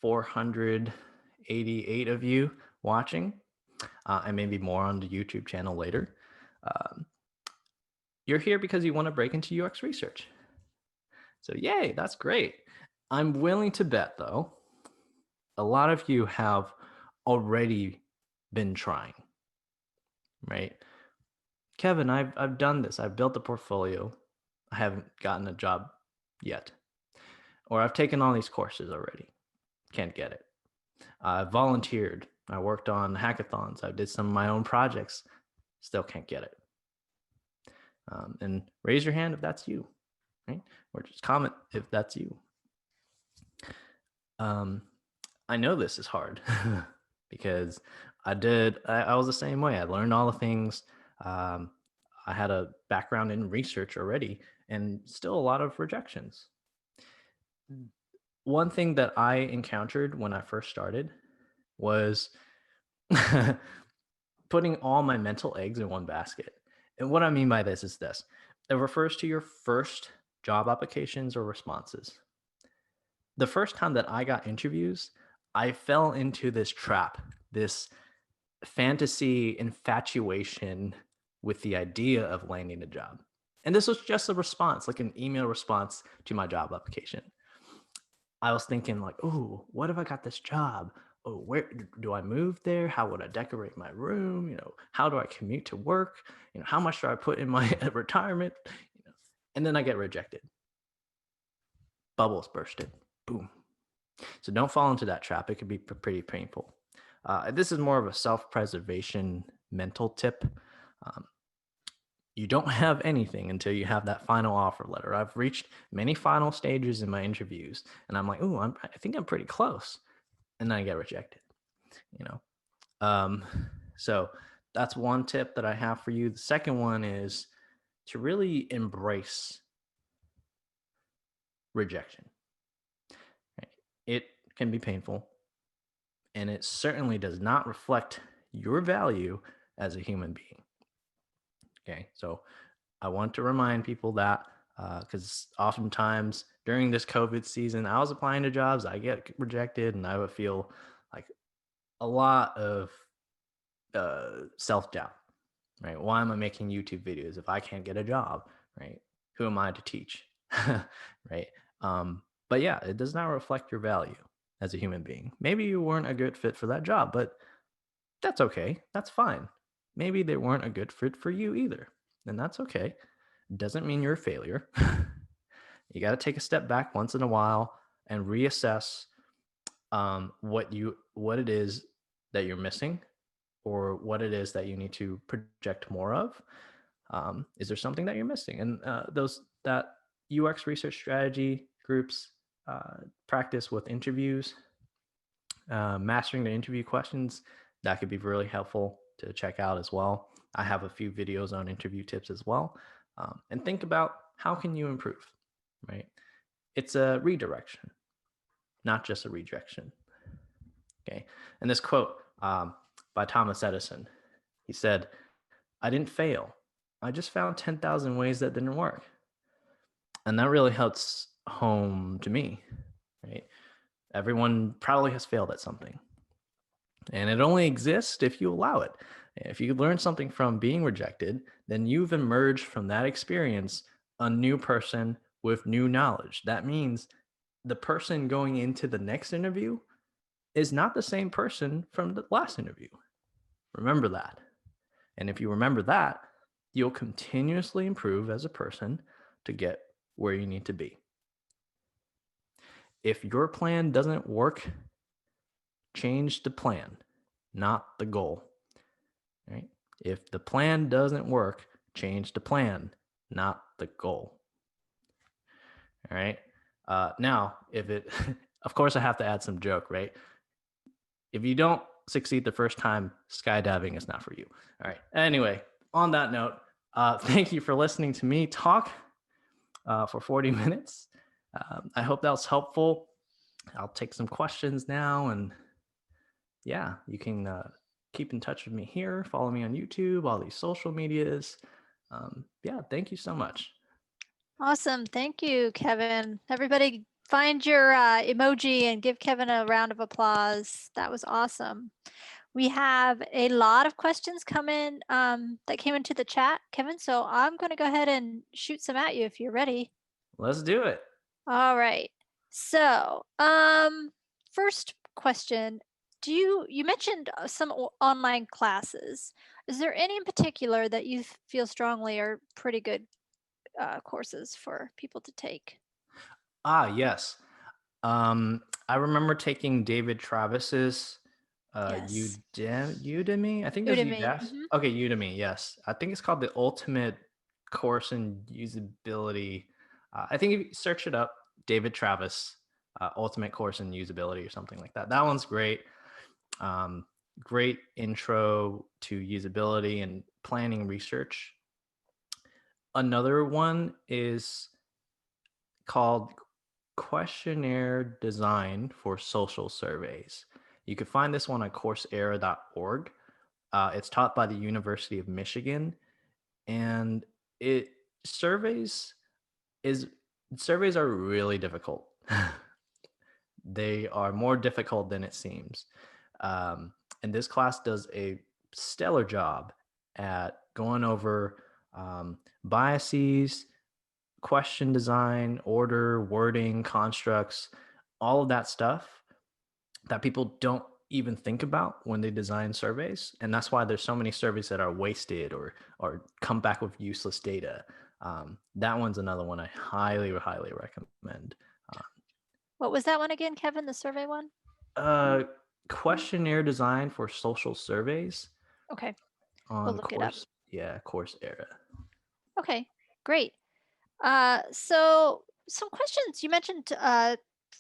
488 of you watching, and maybe more on the YouTube channel later. Um, you're here because you want to break into UX research. So yay, that's great. I'm willing to bet, though, a lot of you have already been trying, right? Kevin, I've done this. I've built a portfolio. I haven't gotten a job yet. Or I've taken all these courses already. Can't get it. I've volunteered. I worked on hackathons. I did some of my own projects. Still can't get it. And raise your hand if that's you, right? Or just comment if that's you. I know this is hard because I was the same way. I learned all the things. I had a background in research already and still a lot of rejections. One thing that I encountered when I first started was putting all my mental eggs in one basket. And what I mean by this is this. It refers to your first job applications or responses. The first time that I got interviews, I fell into this trap, this fantasy infatuation with the idea of landing a job. And this was just a response, like an email response to my job application. I was thinking like, oh, what if I got this job? Oh, where do I move there? How would I decorate my room? How do I commute to work? How much do I put in my retirement? And then I get rejected. Bubbles bursted. Boom. So don't fall into that trap. It could be pretty painful. This is more of a self-preservation mental tip. You don't have anything until you have that final offer letter. I've reached many final stages in my interviews, and I'm like, oh, I think I'm pretty close, and then I get rejected. So that's one tip that I have for you. The second one is to really embrace rejection. Right? It can be painful, and it certainly does not reflect your value as a human being. Okay, so I want to remind people that because oftentimes during this COVID season, I was applying to jobs, I get rejected, and I would feel like a lot of self-doubt, right? Why am I making YouTube videos if I can't get a job, right? Who am I to teach, right? But yeah, it does not reflect your value as a human being. Maybe you weren't a good fit for that job, but that's okay. That's fine. Maybe they weren't a good fit for you either, and that's okay. Doesn't mean you're a failure. You got to take a step back once in a while and reassess what it is that you're missing, or what it is that you need to project more of. Is there something that you're missing? And that UX research strategy groups practice with interviews, mastering the interview questions. That could be really helpful to check out as well. I have a few videos on interview tips as well. And think about how can you improve, right? It's a redirection, not just a rejection. Okay. And this quote by Thomas Edison, he said, "I didn't fail. I just found 10,000 ways that didn't work." And that really helps home to me, right? Everyone probably has failed at something. And it only exists if you allow it. If you learn something from being rejected, then you've emerged from that experience a new person with new knowledge. That means the person going into the next interview is not the same person from the last interview. Remember that. And if you remember that, you'll continuously improve as a person to get where you need to be. If your plan doesn't work, change the plan, not the goal. right? If the plan doesn't work, change the plan, not the goal. All right. Now, if it, of course, I have to add some joke, right? If you don't succeed the first time, skydiving is not for you. All right. Anyway, on that note, thank you for listening to me talk for 40 minutes. I hope that was helpful. I'll take some questions now. And yeah, you can keep in touch with me here, follow me on YouTube, all these social medias. Yeah, thank you so much. Awesome. Thank you, Kevin. Everybody find your emoji and give Kevin a round of applause. That was awesome. We have a lot of questions coming that came into the chat, Kevin. So I'm going to go ahead and shoot some at you if you're ready. Let's do it. All right. So, first question, you mentioned some online classes. Is there any in particular that you feel strongly are pretty good courses for people to take? Yes. I remember taking David Travis's Yes. Udemy. I think there's Udemy. Udemy. Okay, Udemy. Yes, I think it's called the Ultimate Course in Usability. I think if you search it up, David Travis, Ultimate Course in Usability or something like that. That one's great. Um, Great intro to usability and planning research. Another one is called Questionnaire Design for Social Surveys. You can find this one on coursera.org. It's taught by the University of Michigan, and it surveys is surveys are really difficult. They are more difficult than it seems. And this class does a stellar job at going over biases, question design, order, wording, constructs, all of that stuff that people don't even think about when they design surveys. And that's why there's so many surveys that are wasted or come back with useless data. That one's another one I highly, highly recommend. What was that one again, Kevin? The survey one? Questionnaire design for social surveys Okay. We'll on look it up. Coursera. Okay. Great. So some questions. You mentioned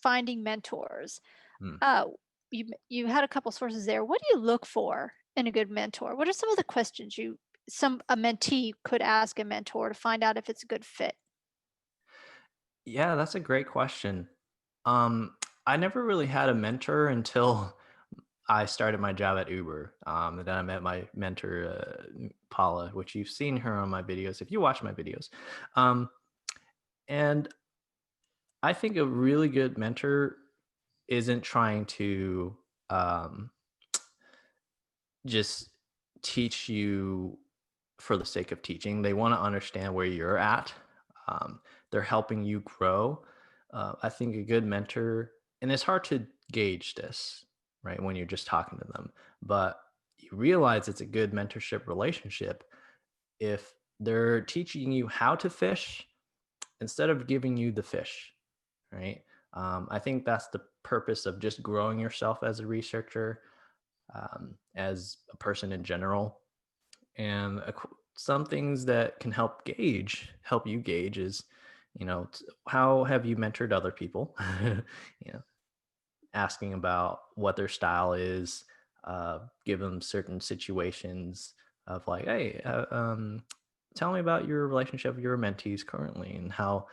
finding mentors. Hmm. You had a couple sources there. What do you look for in a good mentor? What are some of the questions a mentee could ask a mentor to find out if it's a good fit? Yeah, that's a great question. Um, I never really had a mentor until I started my job at Uber. And then I met my mentor, Paula, which you've seen her on my videos if you watch my videos. Um, and I think a really good mentor isn't trying to um, just teach you for the sake of teaching. They want to understand where you're at. Um, they're helping you grow. I think a good mentor, and it's hard to gauge this, right, when you're just talking to them, but you realize it's a good mentorship relationship if they're teaching you how to fish instead of giving you the fish, right? I think that's the purpose of just growing yourself as a researcher, as a person in general. And some things that can help you gauge is, how have you mentored other people? you know, Asking about what their style is, give them certain situations of like, hey, tell me about your relationship with your mentees currently and how,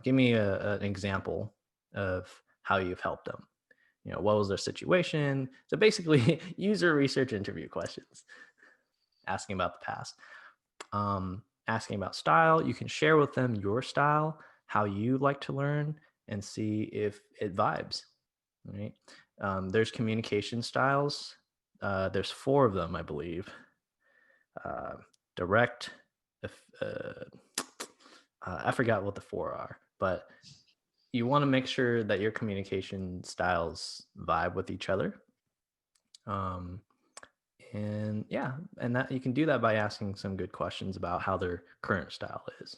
give me an example of how you've helped them. What was their situation? So basically, user research interview questions, asking about the past, asking about style. You can share with them your style, how you like to learn, and see if it vibes. Right? There's communication styles. There's 4 of them, I believe. Uh, Direct. I forgot what the 4 are, but you want to make sure that your communication styles vibe with each other. And yeah, and that you can do that by asking some good questions about how their current style is.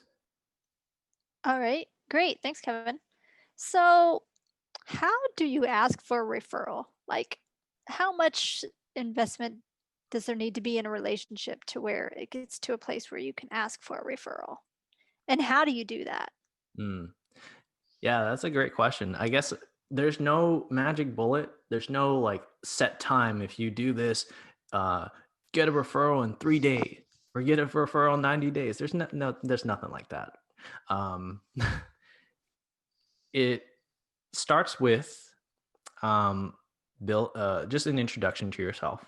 All right. Great. Thanks, Kevin. So, how do you ask for a referral? Like, how much investment Does there need to be in a relationship to where it gets to a place where you can ask for a referral? And how do you do that? Yeah, that's a great question. I guess there's no magic bullet. There's no like set time. If you do this, uh, get a referral in 3 days or get a referral in 90 days. There's nothing like that. Um, it starts with just an introduction to yourself.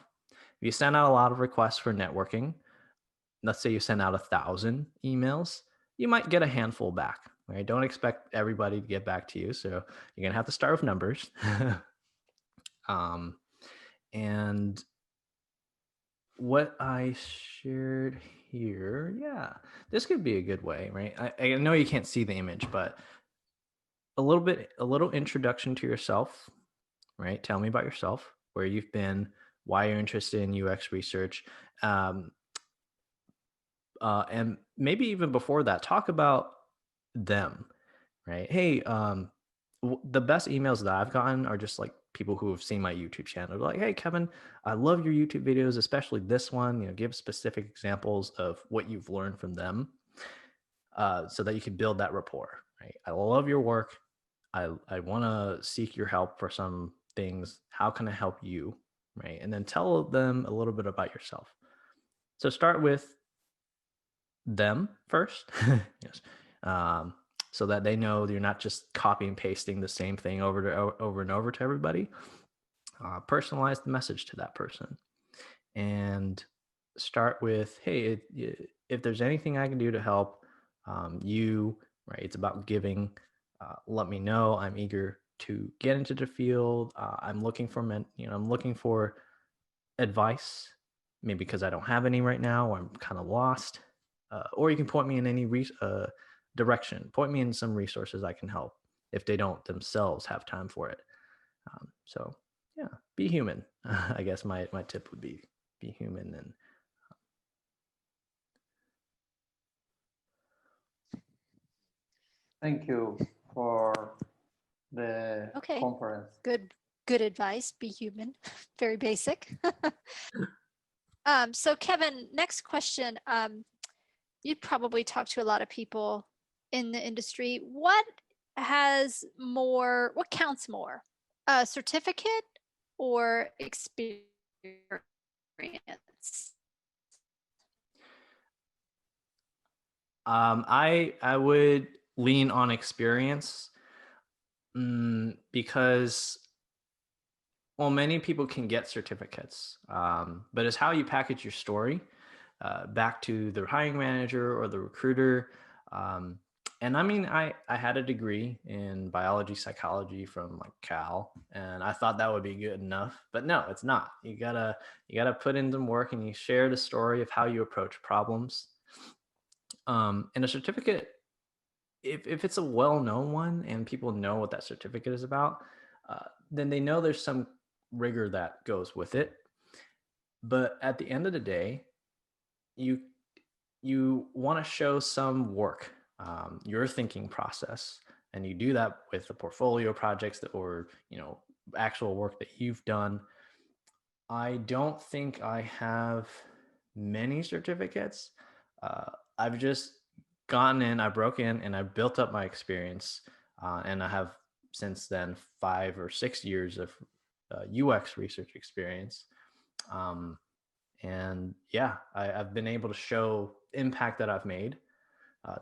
If you send out a lot of requests for networking, let's say you send out 1,000 emails, you might get a handful back. Right? Don't expect everybody to get back to you. So you're gonna have to start with numbers. And what I shared here, yeah, this could be a good way, right? I know you can't see the image, but a little introduction to yourself, right? Tell me about yourself, where you've been, why you're interested in UX research. And maybe even before that, talk about them, right? Hey, the best emails that I've gotten are just like people who have seen my YouTube channel. They're like, hey, Kevin, I love your YouTube videos, especially this one. Give specific examples of what you've learned from them, so that you can build that rapport. Right? I love your work. I want to seek your help for some things. How can I help you? Right? And then tell them a little bit about yourself. So start with them first. Yes. So that they know you're not just copy and pasting the same thing over and over to everybody. Personalize the message to that person and start with, hey, if there's anything I can do to help you, right? It's about giving. Let me know. I'm eager to get into the field. I'm looking for I'm looking for advice, maybe because I don't have any right now, or I'm kind of lost. Or you can point me in any direction. Point me in some resources I can help if they don't themselves have time for it. So yeah, be human. I guess my tip would be human. And thank you for the conference. Good advice. Be human. Very basic. So Kevin, next question. You probably talk to a lot of people in the industry. What counts more? A certificate or experience? I would lean on experience, because many people can get certificates, but it's how you package your story back to the hiring manager or the recruiter. And I mean, I had a degree in biology psychology from like Cal, and I thought that would be good enough, but no, it's not. You gotta put in some work, and you share the story of how you approach problems. And a certificate, if it's a well-known one and people know what that certificate is about, then they know there's some rigor that goes with it. But at the end of the day, you want to show some work, your thinking process, and you do that with the portfolio projects or actual work that you've done. I don't think I have many certificates. I've just gotten in, I broke in, and I built up my experience, and I have since then 5 or 6 years of UX research experience. And yeah, I've been able to show impact that I've made,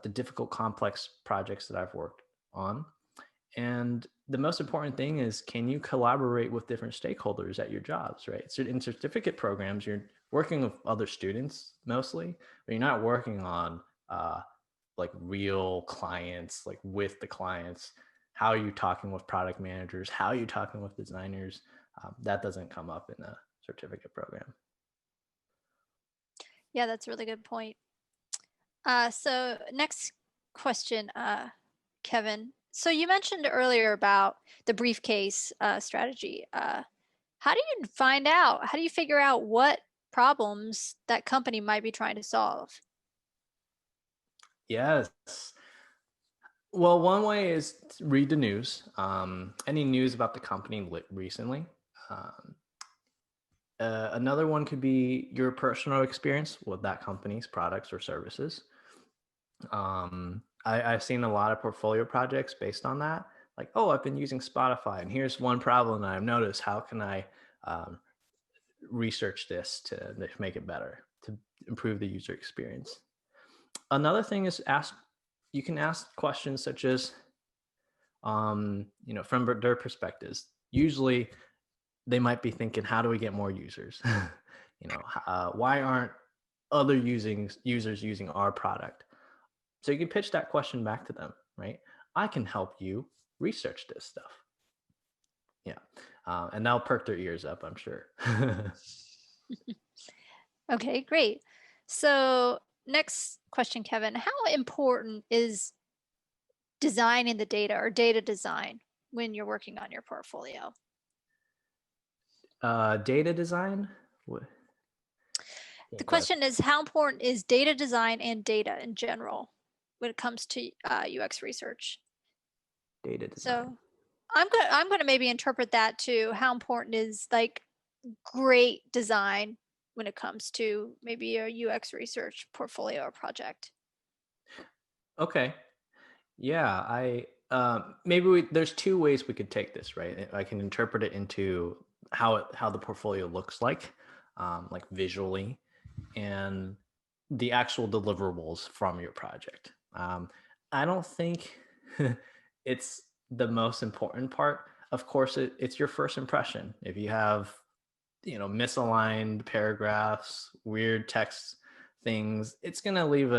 the difficult, complex projects that I've worked on. And the most important thing is, can you collaborate with different stakeholders at your jobs, right? So in certificate programs, you're working with other students mostly, but you're not working on like real clients, like with the clients. How are you talking with product managers? How are you talking with designers? That doesn't come up in a certificate program. Yeah, that's a really good point. So next question, Kevin. So you mentioned earlier about the briefcase strategy. How do you how do you figure out what problems that company might be trying to solve? Yes. Well, one way is to read the news. Any news about the company recently. Another one could be your personal experience with that company's products or services. I've seen a lot of portfolio projects based on that. Like, oh, I've been using Spotify, and here's one problem that I've noticed. How can I research this to make it better, to improve the user experience? Another thing is you can ask questions such as, from their perspectives. Usually they might be thinking, how do we get more users? Why aren't other users using our product? So you can pitch that question back to them, right? I can help you research this stuff. Yeah. And that'll perk their ears up, I'm sure. Okay, great. So next question, Kevin, how important is designing the data or data design when you're working on your portfolio? Data design? The question is, how important is data design and data in general when it comes to UX research? Data design. So I'm going to maybe interpret that to how important is like great design when it comes to maybe a UX research portfolio or project. Okay. Yeah, there's two ways we could take this, right? I can interpret it into how the portfolio looks like visually, and the actual deliverables from your project. I don't think it's the most important part. Of course, it's your first impression. If you have, misaligned paragraphs, weird text things, it's gonna leave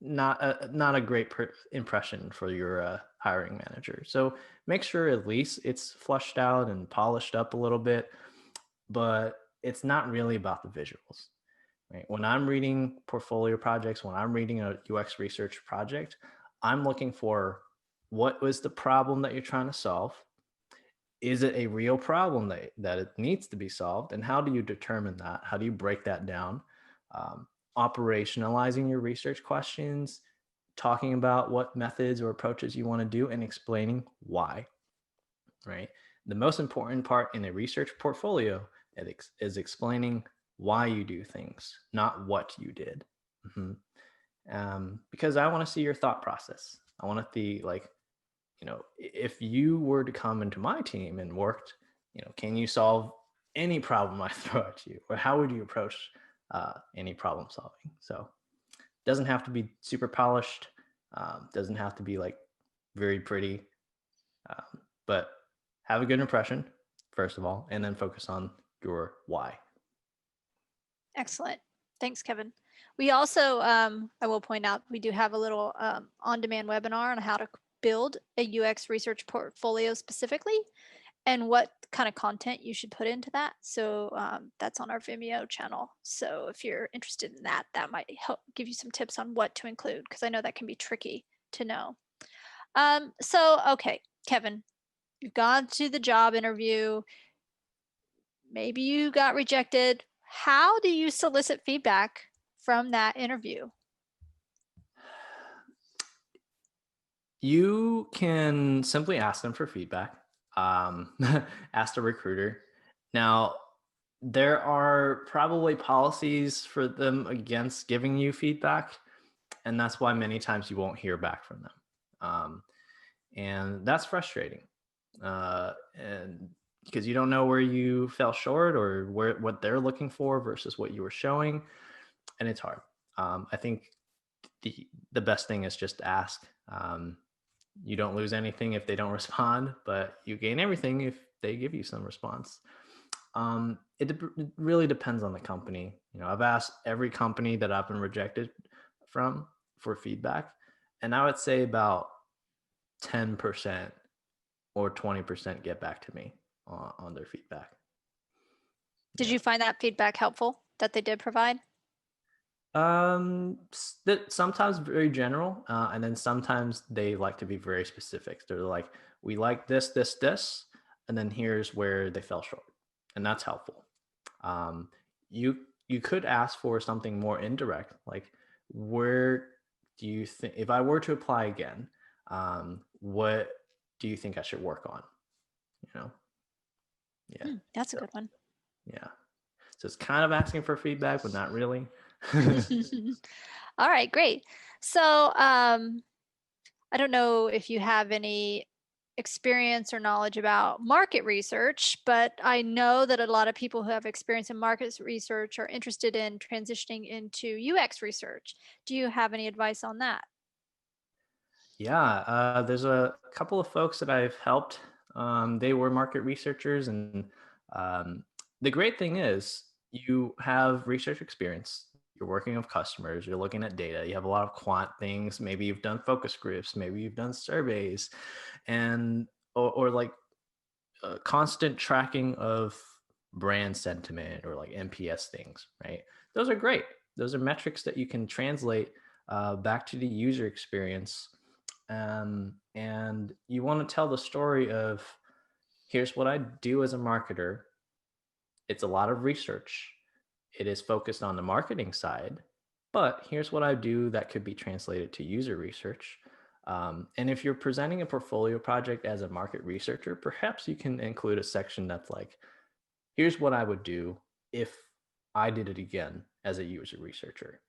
not a great impression for your hiring manager. So make sure at least it's flushed out and polished up a little bit, but it's not really about the visuals, right? When I'm reading portfolio projects, when I'm reading a UX research project, I'm looking for, what was the problem that you're trying to solve? Is it a real problem that it needs to be solved? And how do you determine that? How do you break that down? Operationalizing your research questions, talking about what methods or approaches you want to do, and explaining why, right? The most important part in a research portfolio is explaining why you do things, not what you did. Because I want to see your thought process. I want to be like, if you were to come into my team and worked, can you solve any problem I throw at you? Or how would you approach any problem solving? So it doesn't have to be super polished, doesn't have to be like very pretty, but have a good impression, first of all, and then focus on your why. Excellent. Thanks, Kevin. We also, I will point out, we do have a little on-demand webinar on how to build a UX research portfolio specifically and what kind of content you should put into that. So that's on our Vimeo channel. So if you're interested in that, that might help give you some tips on what to include, because I know that can be tricky to know. Okay, Kevin, you've gone to the job interview. Maybe you got rejected. How do you solicit feedback from that interview? You can simply ask them for feedback. Ask the recruiter. Now, there are probably policies for them against giving you feedback, and that's why many times you won't hear back from them. And that's frustrating. And because you don't know where you fell short or what they're looking for versus what you were showing, and it's hard. I think the best thing is just ask. You don't lose anything if they don't respond, but you gain everything if they give you some response. It really depends on the company. I've asked every company that I've been rejected from for feedback, and I would say about 10% or 20% get back to me on their feedback. Did you find that feedback helpful that they did provide? Sometimes very general, and then sometimes they like to be very specific. They're like, we like this, and then here's where they fell short, and that's helpful. You could ask for something more indirect, like, where do you think, if I were to apply again, what do you think I should work on? Yeah. That's a good one. Yeah. So it's kind of asking for feedback, but not really. All right, great. So I don't know if you have any experience or knowledge about market research, but I know that a lot of people who have experience in market research are interested in transitioning into UX research. Do you have any advice on that? Yeah, there's a couple of folks that I've helped. They were market researchers, and the great thing is you have research experience. You're working with customers, you're looking at data, you have a lot of quant things. Maybe you've done focus groups, maybe you've done surveys, and or like constant tracking of brand sentiment or like NPS things, right? Those are great. Those are metrics that you can translate back to the user experience. And you want to tell the story of, here's what I do as a marketer. It's a lot of research. It is focused on the marketing side, but here's what I do that could be translated to user research. And if you're presenting a portfolio project as a market researcher, perhaps you can include a section that's like, here's what I would do if I did it again as a user researcher.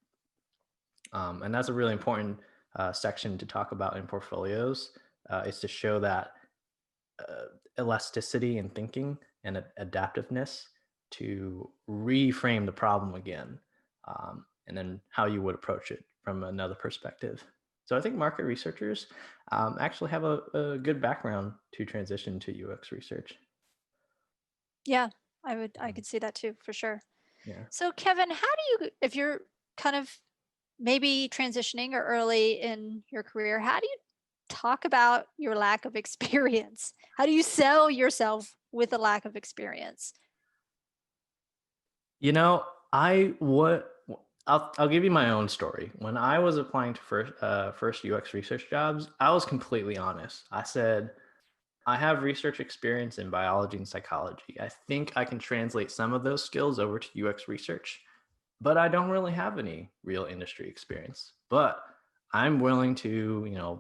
And that's a really important section to talk about in portfolios, is to show that elasticity in thinking and adaptiveness to reframe the problem again, and then how you would approach it from another perspective. So I think market researchers actually have a good background to transition to UX research. Yeah, I could see that too, for sure. Yeah. So Kevin, how do you, if you're kind of maybe transitioning or early in your career, how do you talk about your lack of experience? How do you sell yourself with a lack of experience? You know, I'll give you my own story. When I was applying to first UX research jobs, I was completely honest. I said, I have research experience in biology and psychology. I think I can translate some of those skills over to UX research, but I don't really have any real industry experience. But I'm willing to,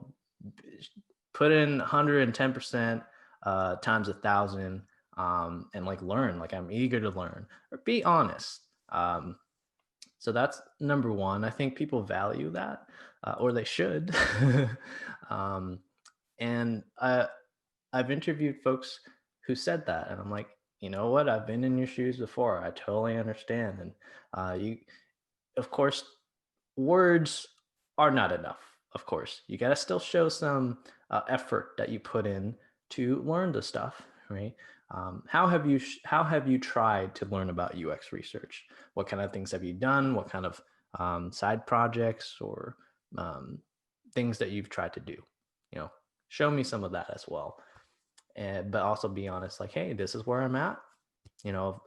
put in 110% times 1,000, and like learn. Like I'm eager to learn, or be honest. So that's number one. I think people value that, or they should. And I've interviewed folks who said that, and I'm like, you know what? I've been in your shoes before. I totally understand. And of course, words are not enough. Of course, you got to still show some effort that you put in to learn the stuff, right? How have you tried to learn about UX research? What kind of things have you done? What kind of side projects or things that you've tried to do? Show me some of that as well. But also be honest, like, hey, this is where I'm at.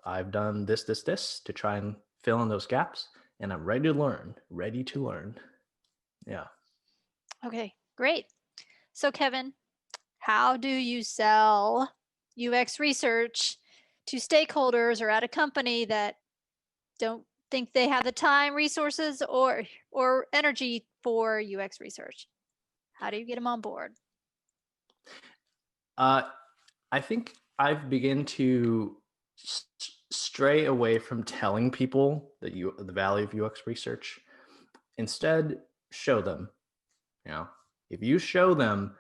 I've done this to try and fill in those gaps, and I'm ready to learn. Yeah. Okay, great. So Kevin, how do you sell UX research to stakeholders or at a company that don't think they have the time, resources, or energy for UX research? How do you get them on board? I think I've begun to stray away from telling people the value of UX research. Instead, show them. If you show them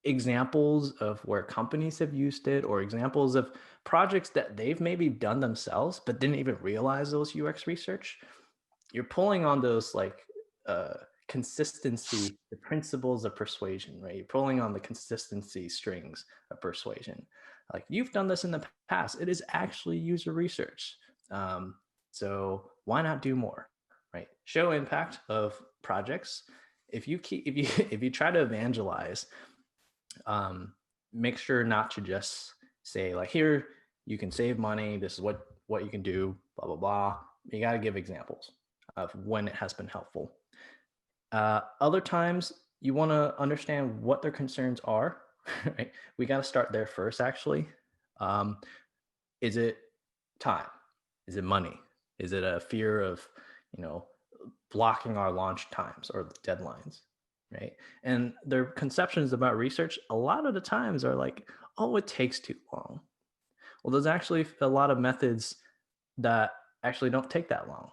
examples of where companies have used it, or examples of projects that they've maybe done themselves but didn't even realize those UX research, you're pulling on those like consistency, the principles of persuasion, right? You're pulling on the consistency strings of persuasion. Like, you've done this in the past. It is actually user research. So why not do more, right? Show impact of projects. If you try to evangelize, make sure not to just say like, here, you can save money. This is what you can do, blah, blah, blah. You got to give examples of when it has been helpful. Other times you want to understand what their concerns are, right? We got to start there first, actually. Is it time? Is it money? Is it a fear of, blocking our launch times or deadlines, right? And their conceptions about research a lot of the times are like, oh, it takes too long, Well, there's actually a lot of methods that actually don't take that long.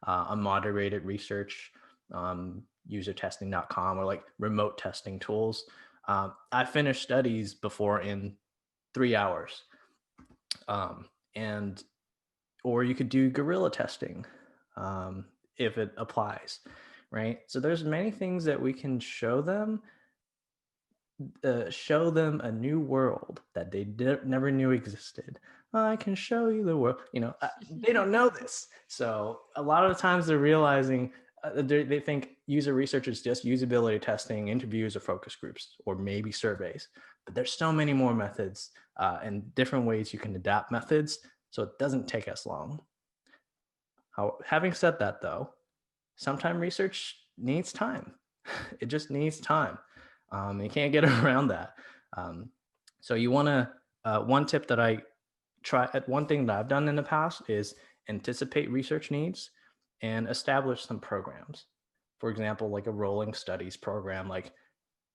Unmoderated research, usertesting.com, or like remote testing tools. I finished studies before in 3 hours. Or you could do guerrilla testing if it applies, right? So there's many things that we can show them a new world that they never knew existed. I can show you the world. They don't know this. So a lot of the times they're realizing they think user research is just usability testing, interviews, or focus groups, or maybe surveys. But there's so many more methods and different ways you can adapt methods so it doesn't take as long. Having said that, though, sometimes research needs time. It just needs time. You can't get around that. So you want to, one tip that one thing that I've done in the past is anticipate research needs and establish some programs. For example, like a rolling studies program, like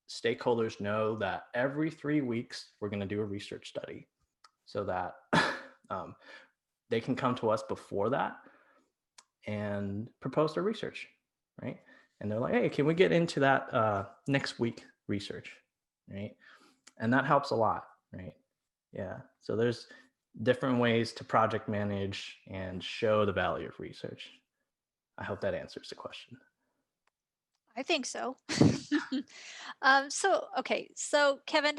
stakeholders know that every 3 weeks, we're going to do a research study so that they can come to us before that and propose their research, right? And they're like, hey, can we get into that next week research, right? And that helps a lot, right? Yeah, so there's different ways to project manage and show the value of research. I hope that answers the question. I think so. So Kevin,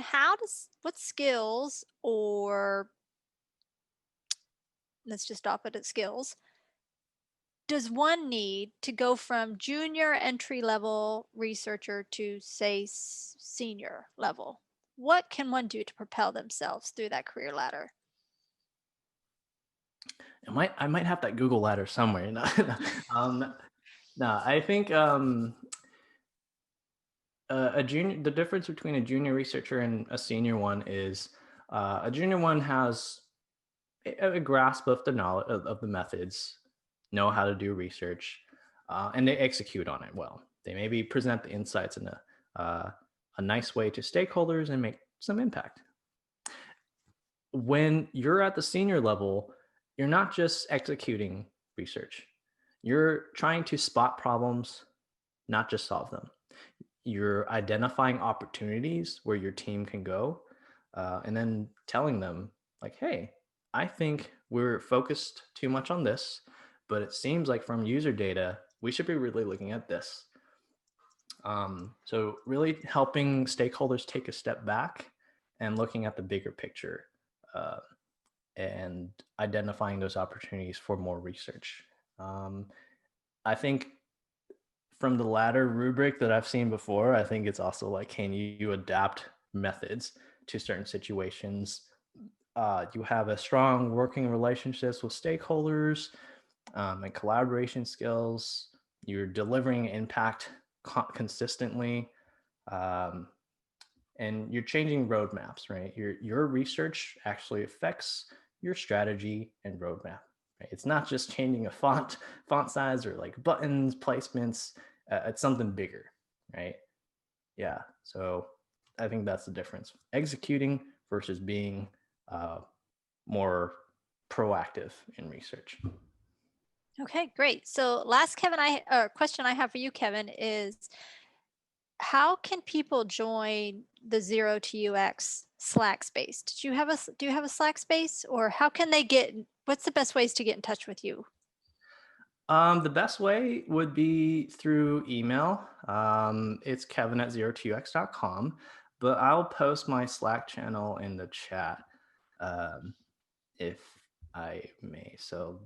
what skills, or let's just stop it at skills, does one need to go from junior entry level researcher to, say, senior level? What can one do to propel themselves through that career ladder? I might have that Google ladder somewhere. No, I think the difference between a junior researcher and a senior one is a junior one has a grasp of the knowledge of the methods, know how to do research, and they execute on it well. They maybe present the insights in a nice way to stakeholders and make some impact. When you're at the senior level, you're not just executing research. You're trying to spot problems, not just solve them. You're identifying opportunities where your team can go, and then telling them, like, hey, I think we're focused too much on this, but it seems like from user data, we should be really looking at this. So really helping stakeholders take a step back and looking at the bigger picture and identifying those opportunities for more research. I think from the latter rubric that I've seen before, I think it's also like, can you adapt methods to certain situations? You have a strong working relationships with stakeholders and collaboration skills. You're delivering impact consistently, and you're changing roadmaps, right? Your research actually affects your strategy and roadmap. Right? It's not just changing a font size or like buttons, placements. It's something bigger, right? Yeah. So I think that's the difference: executing versus being more proactive in research. Okay, great. So last question I have for you, Kevin, is how can people join the Zero to UX Slack space? Do you have a Slack space, or how can they what's the best ways to get in touch with you? The best way would be through email. It's kevin@zero2ux.com, but I'll post my Slack channel in the chat if I may. So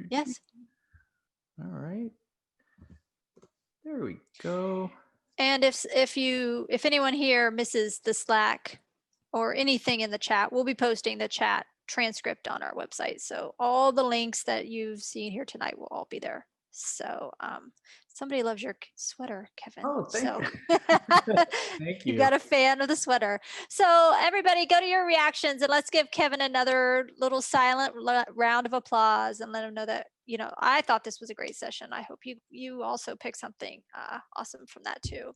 yes. All right. There we go. And if anyone here misses the Slack or anything in the chat, we'll be posting the chat transcript on our website. So all the links that you've seen here tonight will all be there. So somebody loves your sweater, Kevin. Oh, thank you. Thank you. You got a fan of the sweater. So everybody go to your reactions and let's give Kevin another little silent round of applause and let him know that, I thought this was a great session. I hope you also pick something awesome from that too.